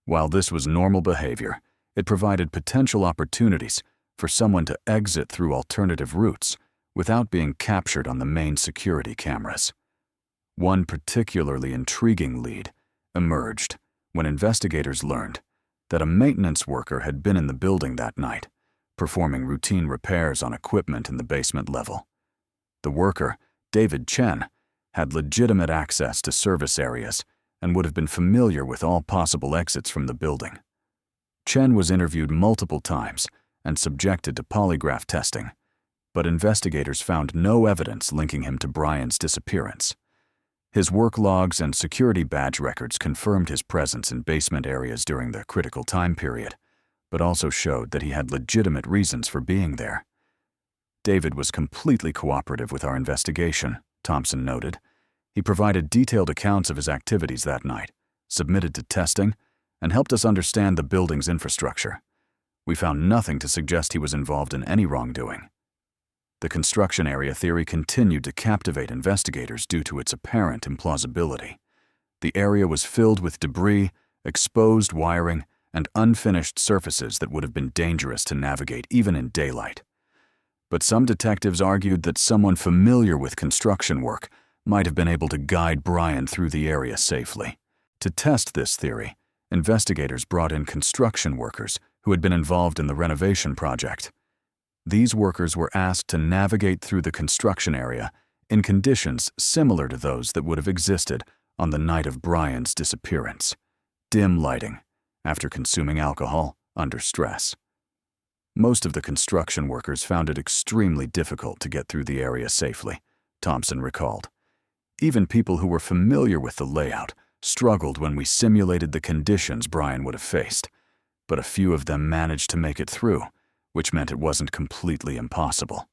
While this was normal behavior, it provided potential opportunities for someone to exit through alternative routes without being captured on the main security cameras. One particularly intriguing lead emerged when investigators learned that a maintenance worker had been in the building that night, performing routine repairs on equipment in the basement level. The worker, David Chen, had legitimate access to service areas and would have been familiar with all possible exits from the building. Chen was interviewed multiple times and subjected to polygraph testing, but investigators found no evidence linking him to Brian's disappearance. His work logs and security badge records confirmed his presence in basement areas during the critical time period, but also showed that he had legitimate reasons for being there. David was completely cooperative with our investigation, Thompson noted. He provided detailed accounts of his activities that night, submitted to testing, and helped us understand the building's infrastructure. We found nothing to suggest he was involved in any wrongdoing. The construction area theory continued to captivate investigators due to its apparent implausibility. The area was filled with debris, exposed wiring, and unfinished surfaces that would have been dangerous to navigate even in daylight. But some detectives argued that someone familiar with construction work might have been able to guide Brian through the area safely. To test this theory, investigators brought in construction workers who had been involved in the renovation project. These workers were asked to navigate through the construction area in conditions similar to those that would have existed on the night of Brian's disappearance. Dim lighting, after consuming alcohol, under stress. Most of the construction workers found it extremely difficult to get through the area safely, Thompson recalled. Even people who were familiar with the layout struggled when we simulated the conditions Brian would have faced, but a few of them managed to make it through, which meant it wasn't completely impossible.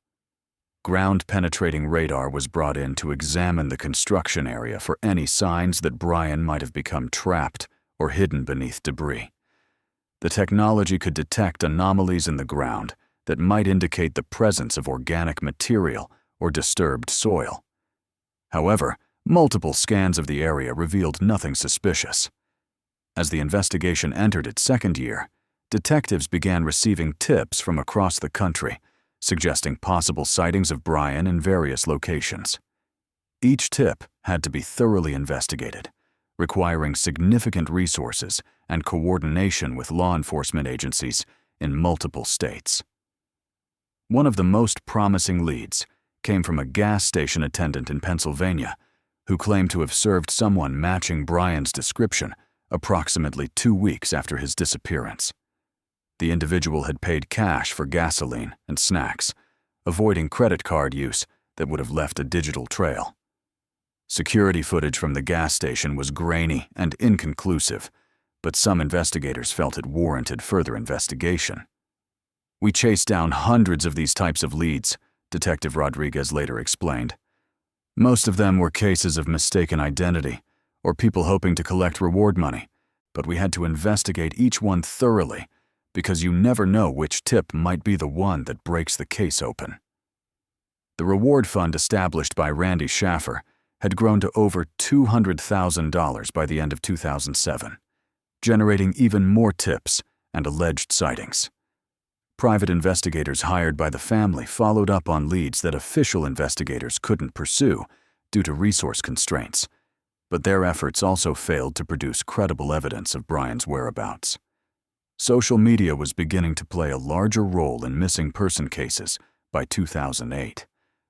Ground-penetrating radar was brought in to examine the construction area for any signs that Brian might have become trapped or hidden beneath debris. The technology could detect anomalies in the ground that might indicate the presence of organic material or disturbed soil. However, multiple scans of the area revealed nothing suspicious. As the investigation entered its second year, detectives began receiving tips from across the country, suggesting possible sightings of Brian in various locations. Each tip had to be thoroughly investigated, requiring significant resources and coordination with law enforcement agencies in multiple states. One of the most promising leads came from a gas station attendant in Pennsylvania who claimed to have served someone matching Brian's description approximately 2 weeks after his disappearance. The individual had paid cash for gasoline and snacks, avoiding credit card use that would have left a digital trail. Security footage from the gas station was grainy and inconclusive, but some investigators felt it warranted further investigation. "We chased down hundreds of these types of leads," Detective Rodriguez later explained. "Most of them were cases of mistaken identity or people hoping to collect reward money, but we had to investigate each one thoroughly because you never know which tip might be the one that breaks the case open." The reward fund established by Randy Shaffer had grown to over $200,000 by the end of 2007, generating even more tips and alleged sightings. Private investigators hired by the family followed up on leads that official investigators couldn't pursue due to resource constraints, but their efforts also failed to produce credible evidence of Brian's whereabouts. Social media was beginning to play a larger role in missing person cases by 2008,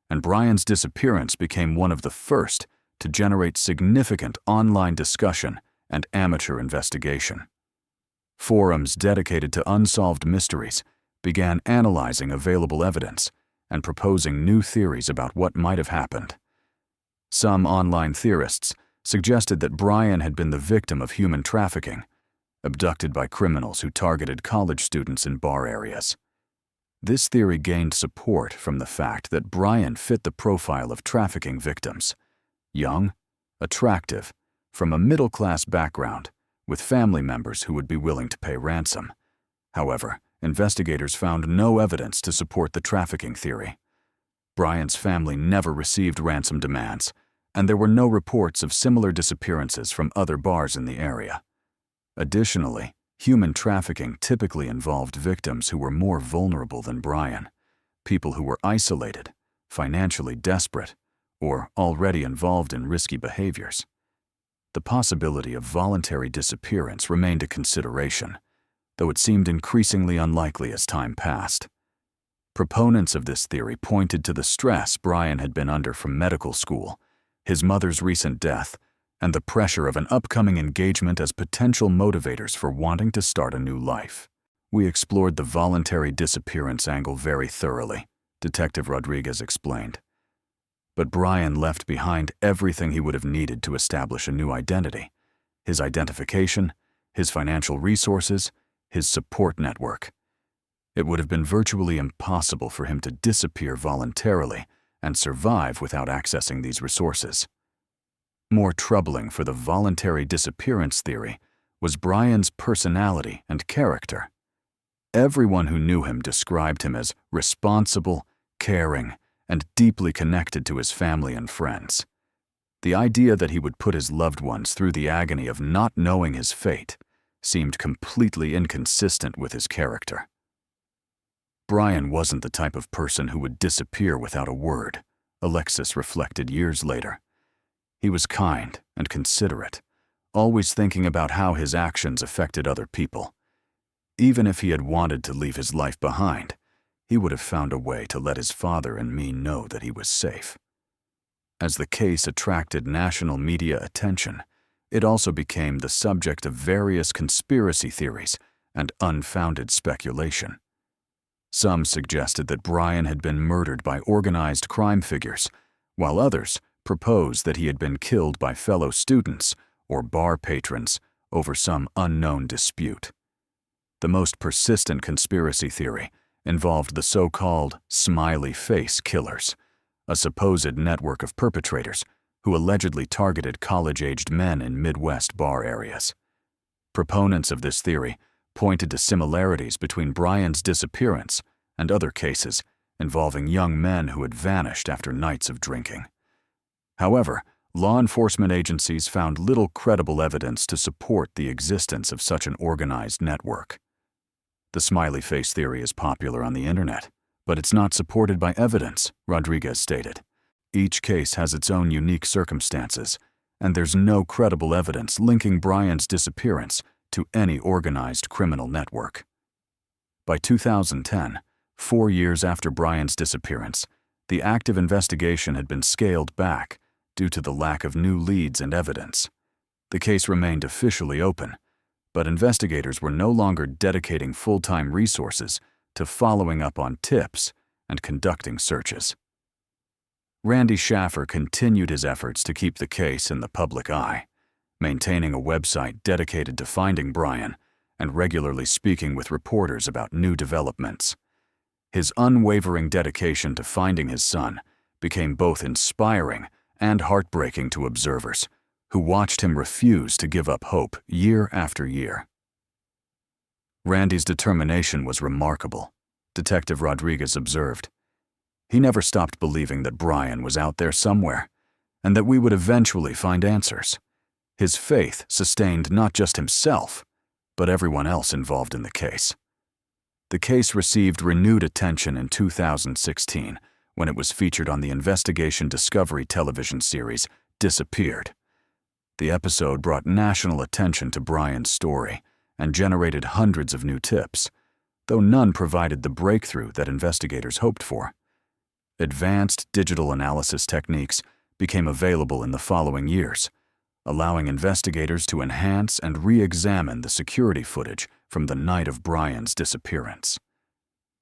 and Brian's disappearance became one of the first to generate significant online discussion and amateur investigation. Forums dedicated to unsolved mysteries began analyzing available evidence and proposing new theories about what might have happened. Some online theorists suggested that Brian had been the victim of human trafficking, abducted by criminals who targeted college students in bar areas. This theory gained support from the fact that Brian fit the profile of trafficking victims: young, attractive, from a middle-class background, with family members who would be willing to pay ransom. However, investigators found no evidence to support the trafficking theory. Brian's family never received ransom demands, and there were no reports of similar disappearances from other bars in the area. Additionally, human trafficking typically involved victims who were more vulnerable than Brian, people who were isolated, financially desperate, or already involved in risky behaviors. The possibility of voluntary disappearance remained a consideration, though it seemed increasingly unlikely as time passed. Proponents of this theory pointed to the stress Brian had been under from medical school, his mother's recent death, and the pressure of an upcoming engagement as potential motivators for wanting to start a new life. We explored the voluntary disappearance angle very thoroughly, Detective Rodriguez explained. But Brian left behind everything he would have needed to establish a new identity: his identification, his financial resources, his support network. It would have been virtually impossible for him to disappear voluntarily and survive without accessing these resources. More troubling for the voluntary disappearance theory was Brian's personality and character. Everyone who knew him described him as responsible, caring, and deeply connected to his family and friends. The idea that he would put his loved ones through the agony of not knowing his fate seemed completely inconsistent with his character. Brian wasn't the type of person who would disappear without a word, Alexis reflected years later. He was kind and considerate, always thinking about how his actions affected other people. Even if he had wanted to leave his life behind, he would have found a way to let his father and me know that he was safe. As the case attracted national media attention, it also became the subject of various conspiracy theories and unfounded speculation. Some suggested that Brian had been murdered by organized crime figures, while others proposed that he had been killed by fellow students or bar patrons over some unknown dispute. The most persistent conspiracy theory involved the so-called smiley face killers, a supposed network of perpetrators who allegedly targeted college-aged men in Midwest bar areas. Proponents of this theory pointed to similarities between Brian's disappearance and other cases involving young men who had vanished after nights of drinking. However, law enforcement agencies found little credible evidence to support the existence of such an organized network. The smiley face theory is popular on the internet, but it's not supported by evidence, Rodriguez stated. Each case has its own unique circumstances, and there's no credible evidence linking Brian's disappearance to any organized criminal network. By 2010, 4 years after Brian's disappearance, the active investigation had been scaled back due to the lack of new leads and evidence. The case remained officially open, but investigators were no longer dedicating full-time resources to following up on tips and conducting searches. Randy Shaffer continued his efforts to keep the case in the public eye, maintaining a website dedicated to finding Brian and regularly speaking with reporters about new developments. His unwavering dedication to finding his son became both inspiring and heartbreaking to observers, who watched him refuse to give up hope year after year. Randy's determination was remarkable, Detective Rodriguez observed. He never stopped believing that Brian was out there somewhere, and that we would eventually find answers. His faith sustained not just himself, but everyone else involved in the case. The case received renewed attention in 2016 when it was featured on the investigation Discovery television series Disappeared. The episode brought national attention to Brian's story and generated hundreds of new tips, though none provided the breakthrough that investigators hoped for. Advanced digital analysis techniques became available in the following years, allowing investigators to enhance and re-examine the security footage from the night of Brian's disappearance.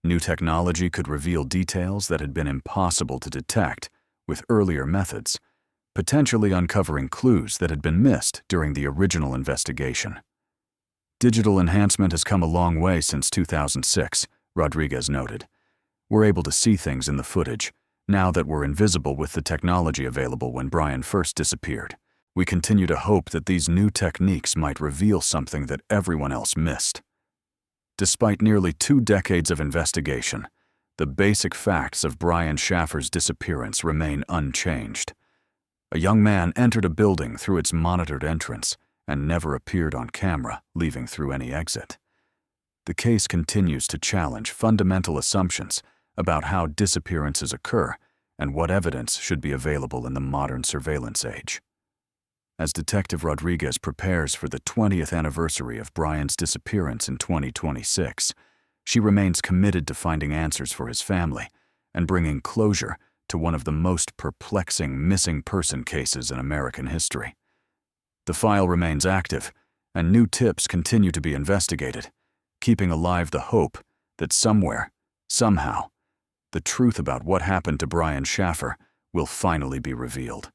New technology could reveal details that had been impossible to detect with earlier methods, potentially uncovering clues that had been missed during the original investigation. Digital enhancement has come a long way since 2006, Rodriguez noted. We're able to see things in the footage, now that were invisible with the technology available when Brian first disappeared. We continue to hope that these new techniques might reveal something that everyone else missed. Despite nearly 2 decades of investigation, the basic facts of Brian Shaffer's disappearance remain unchanged. A young man entered a building through its monitored entrance and never appeared on camera, leaving through any exit. The case continues to challenge fundamental assumptions about how disappearances occur and what evidence should be available in the modern surveillance age. As Detective Rodriguez prepares for the 20th anniversary of Brian's disappearance in 2026, she remains committed to finding answers for his family and bringing closure to one of the most perplexing missing person cases in American history. The file remains active, and new tips continue to be investigated, keeping alive the hope that somewhere, somehow, the truth about what happened to Brian Shaffer will finally be revealed.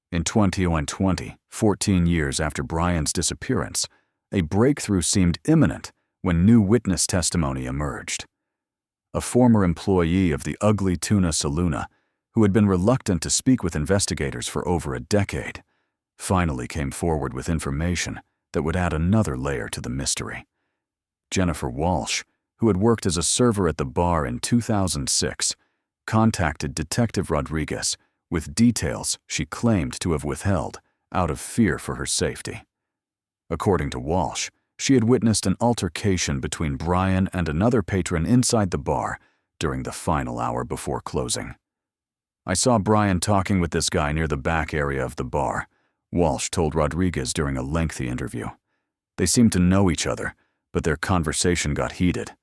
In 2020, 14 years after Brian's disappearance, a breakthrough seemed imminent when new witness testimony emerged. A former employee of the Ugly Tuna Saloon, who had been reluctant to speak with investigators for over a decade, finally came forward with information that would add another layer to the mystery. Jennifer Walsh, who had worked as a server at the bar in 2006, contacted Detective Rodriguez with details she claimed to have withheld out of fear for her safety. According to Walsh, she had witnessed an altercation between Brian and another patron inside the bar during the final hour before closing. "I saw Brian talking with this guy near the back area of the bar," Walsh told Rodriguez during a lengthy interview. "They seemed to know each other, but their conversation got heated.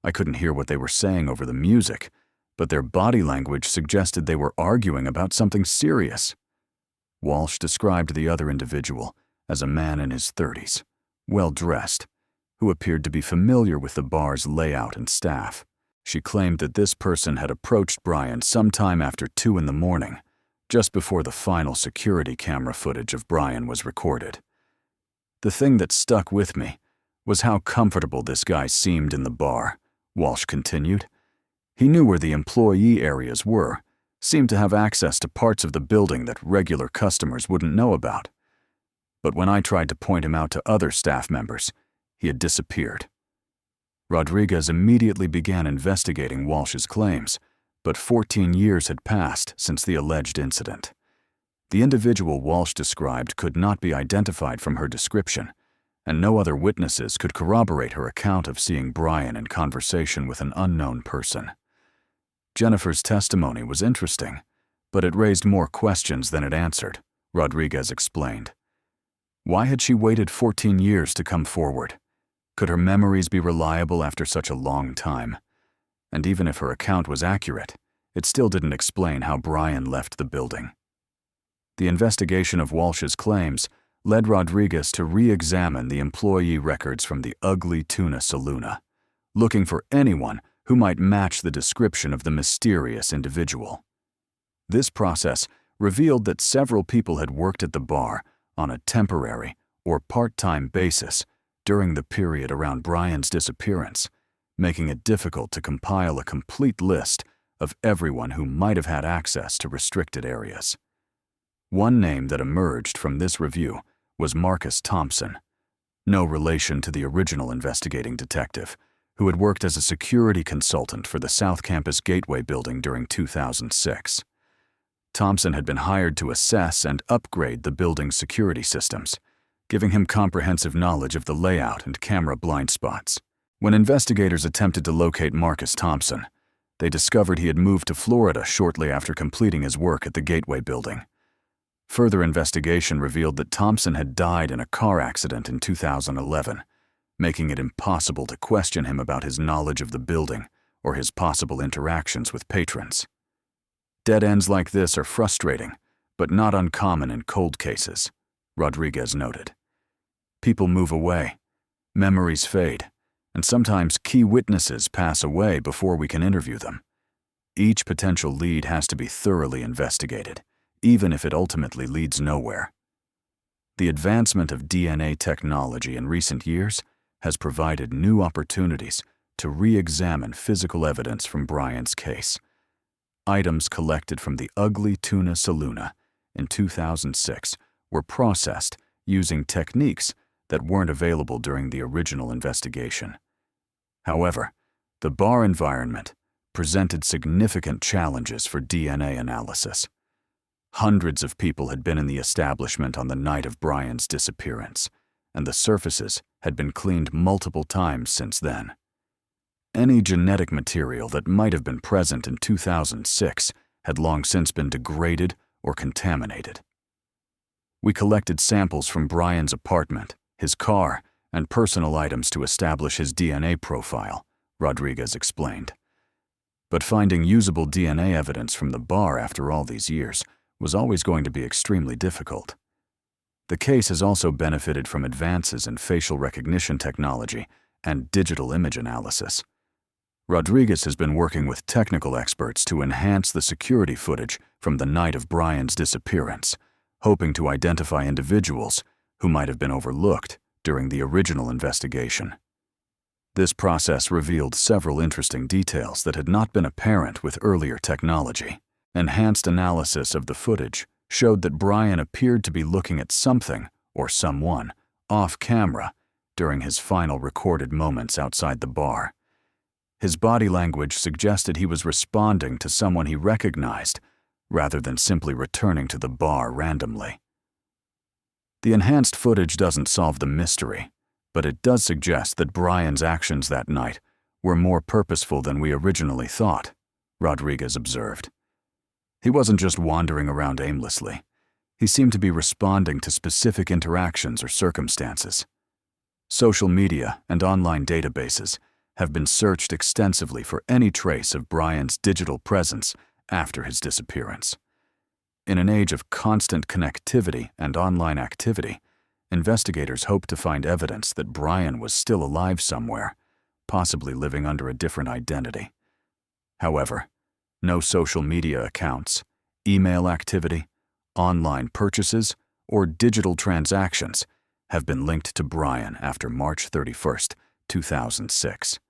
I couldn't hear what they were saying over the music, but their body language suggested they were arguing about something serious." Walsh described the other individual as a man in his 30s, well-dressed, who appeared to be familiar with the bar's layout and staff. She claimed that this person had approached Brian sometime after 2 in the morning, just before the final security camera footage of Brian was recorded. "The thing that stuck with me was how comfortable this guy seemed in the bar," Walsh continued. "He knew where the employee areas were, seemed to have access to parts of the building that regular customers wouldn't know about. But when I tried to point him out to other staff members, he had disappeared." Rodriguez immediately began investigating Walsh's claims, but 14 years had passed since the alleged incident. The individual Walsh described could not be identified from her description, and no other witnesses could corroborate her account of seeing Brian in conversation with an unknown person. Jennifer's testimony was interesting, but it raised more questions than it answered, Rodriguez explained. Why had she waited 14 years to come forward? Could her memories be reliable after such a long time? And even if her account was accurate, it still didn't explain how Brian left the building. The investigation of Walsh's claims led Rodriguez to re-examine the employee records from the Ugly Tuna Saloon, looking for anyone who might match the description of the mysterious individual. This process revealed that several people had worked at the bar on a temporary or part-time basis during the period around Brian's disappearance, making it difficult to compile a complete list of everyone who might have had access to restricted areas. One name that emerged from this review was Marcus Thompson, no relation to the original investigating detective, who had worked as a security consultant for the South Campus Gateway building during 2006. Thompson had been hired to assess and upgrade the building's security systems, giving him comprehensive knowledge of the layout and camera blind spots. When investigators attempted to locate Marcus Thompson, they discovered he had moved to Florida shortly after completing his work at the Gateway building. Further investigation revealed that Thompson had died in a car accident in 2011, making it impossible to question him about his knowledge of the building or his possible interactions with patrons. Dead ends like this are frustrating, but not uncommon in cold cases, Rodriguez noted. People move away, memories fade, and sometimes key witnesses pass away before we can interview them. Each potential lead has to be thoroughly investigated, even if it ultimately leads nowhere. The advancement of DNA technology in recent years has provided new opportunities to re-examine physical evidence from Brian's case. Items collected from the Ugly Tuna Saloon in 2006 were processed using techniques that weren't available during the original investigation. However, the bar environment presented significant challenges for DNA analysis. Hundreds of people had been in the establishment on the night of Brian's disappearance, and the surfaces had been cleaned multiple times since then. Any genetic material that might have been present in 2006 had long since been degraded or contaminated. We collected samples from Brian's apartment, his car, and personal items to establish his DNA profile, Rodriguez explained. But finding usable DNA evidence from the bar after all these years was always going to be extremely difficult. The case has also benefited from advances in facial recognition technology and digital image analysis. Rodriguez has been working with technical experts to enhance the security footage from the night of Brian's disappearance, hoping to identify individuals who might have been overlooked during the original investigation. This process revealed several interesting details that had not been apparent with earlier technology. Enhanced analysis of the footage showed that Brian appeared to be looking at something or someone off camera during his final recorded moments outside the bar. His body language suggested he was responding to someone he recognized rather than simply returning to the bar randomly. The enhanced footage doesn't solve the mystery, but it does suggest that Brian's actions that night were more purposeful than we originally thought, Rodriguez observed. He wasn't just wandering around aimlessly. He seemed to be responding to specific interactions or circumstances. Social media and online databases have been searched extensively for any trace of Brian's digital presence after his disappearance. In an age of constant connectivity and online activity, investigators hope to find evidence that Brian was still alive somewhere, possibly living under a different identity. However, no social media accounts, email activity, online purchases, or digital transactions have been linked to Brian after March 31, 2006.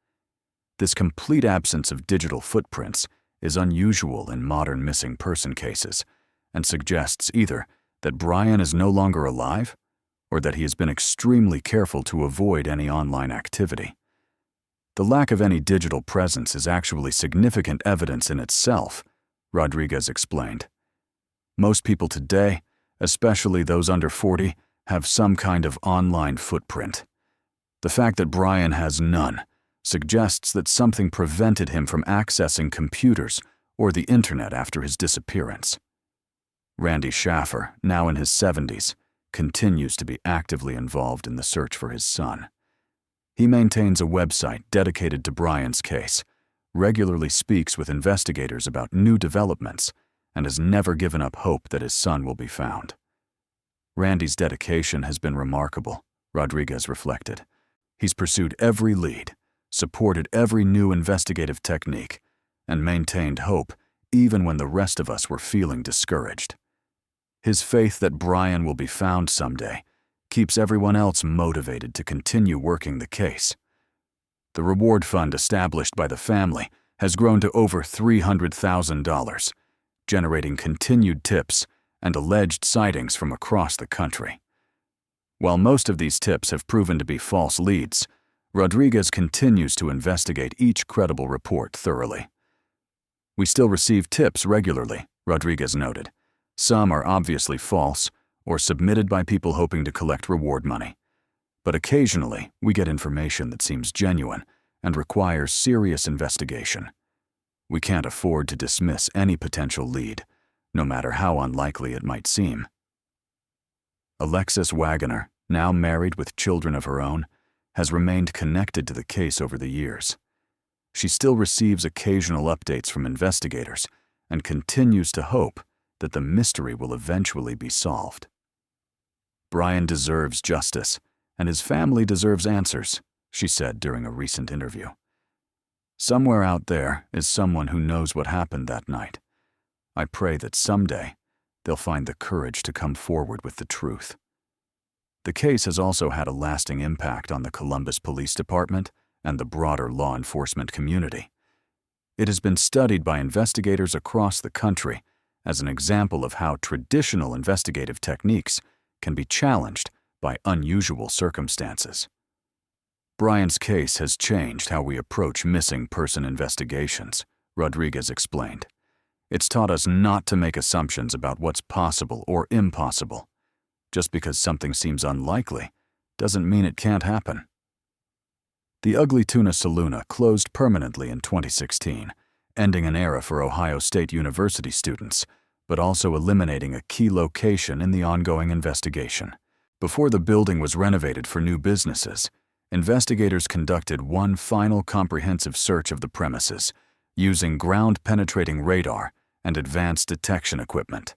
This complete absence of digital footprints is unusual in modern missing person cases and suggests either that Brian is no longer alive or that he has been extremely careful to avoid any online activity. The lack of any digital presence is actually significant evidence in itself, Rodriguez explained. Most people today, especially those under 40, have some kind of online footprint. The fact that Brian has none suggests that something prevented him from accessing computers or the internet after his disappearance. Randy Shaffer, now in his 70s, continues to be actively involved in the search for his son. He maintains a website dedicated to Brian's case, regularly speaks with investigators about new developments, and has never given up hope that his son will be found. Randy's dedication has been remarkable, Rodriguez reflected. He's pursued every lead, supported every new investigative technique, and maintained hope even when the rest of us were feeling discouraged. His faith that Brian will be found someday keeps everyone else motivated to continue working the case. The reward fund established by the family has grown to over $300,000, generating continued tips and alleged sightings from across the country. While most of these tips have proven to be false leads, Rodriguez continues to investigate each credible report thoroughly. We still receive tips regularly, Rodriguez noted. Some are obviously false or submitted by people hoping to collect reward money. But occasionally, we get information that seems genuine and requires serious investigation. We can't afford to dismiss any potential lead, no matter how unlikely it might seem. Alexis Wagoner, now married with children of her own, has remained connected to the case over the years. She still receives occasional updates from investigators and continues to hope that the mystery will eventually be solved. Brian deserves justice, and his family deserves answers, she said during a recent interview. Somewhere out there is someone who knows what happened that night. I pray that someday they'll find the courage to come forward with the truth. The case has also had a lasting impact on the Columbus Police Department and the broader law enforcement community. It has been studied by investigators across the country as an example of how traditional investigative techniques can be challenged by unusual circumstances. Brian's case has changed how we approach missing person investigations, Rodriguez explained. It's taught us not to make assumptions about what's possible or impossible. Just because something seems unlikely doesn't mean it can't happen. The Ugly Tuna Saloona closed permanently in 2016, ending an era for Ohio State University students, but also eliminating a key location in the ongoing investigation. Before the building was renovated for new businesses, investigators conducted one final comprehensive search of the premises, using ground-penetrating radar and advanced detection equipment.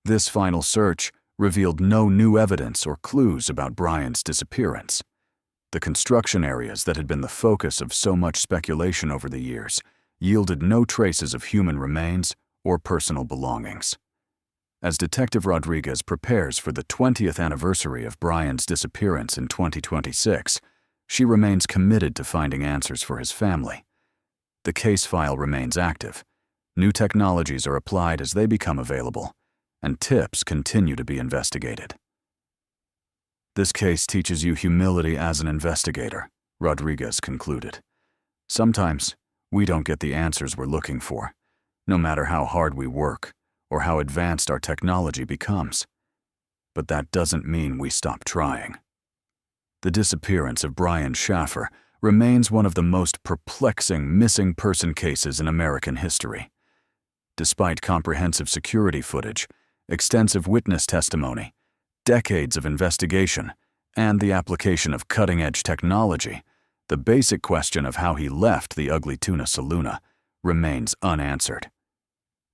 This final search revealed no new evidence or clues about Brian's disappearance. The construction areas that had been the focus of so much speculation over the years yielded no traces of human remains or personal belongings. As Detective Rodriguez prepares for the 20th anniversary of Brian's disappearance in 2026, she remains committed to finding answers for his family. The case file remains active. New technologies are applied as they become available, and tips continue to be investigated. This case teaches you humility as an investigator, Rodriguez concluded. Sometimes, we don't get the answers we're looking for, no matter how hard we work or how advanced our technology becomes. But that doesn't mean we stop trying. The disappearance of Brian Shaffer remains one of the most perplexing missing person cases in American history. Despite comprehensive security footage, extensive witness testimony, decades of investigation, and the application of cutting-edge technology, the basic question of how he left the Ugly Tuna Saloona remains unanswered.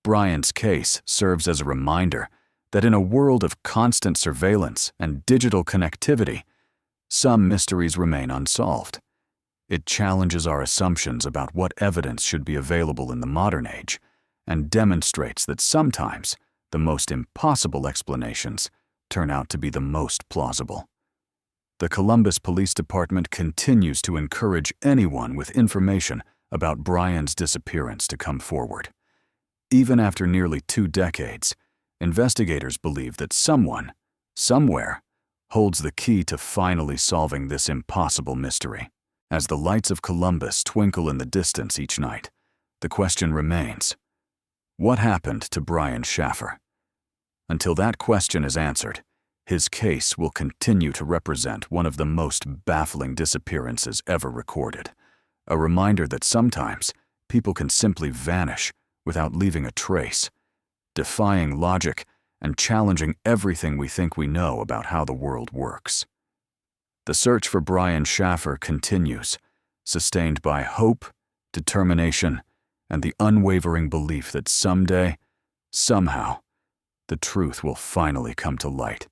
Brian's case serves as a reminder that in a world of constant surveillance and digital connectivity, some mysteries remain unsolved. It challenges our assumptions about what evidence should be available in the modern age and demonstrates that sometimes the most impossible explanations turn out to be the most plausible. The Columbus Police Department continues to encourage anyone with information about Brian's disappearance to come forward. Even after nearly 2 decades, investigators believe that someone, somewhere, holds the key to finally solving this impossible mystery. As the lights of Columbus twinkle in the distance each night, the question remains, what happened to Brian Shaffer? Until that question is answered, his case will continue to represent one of the most baffling disappearances ever recorded, a reminder that sometimes people can simply vanish without leaving a trace, defying logic and challenging everything we think we know about how the world works. The search for Brian Shaffer continues, sustained by hope, determination, and the unwavering belief that someday, somehow, the truth will finally come to light.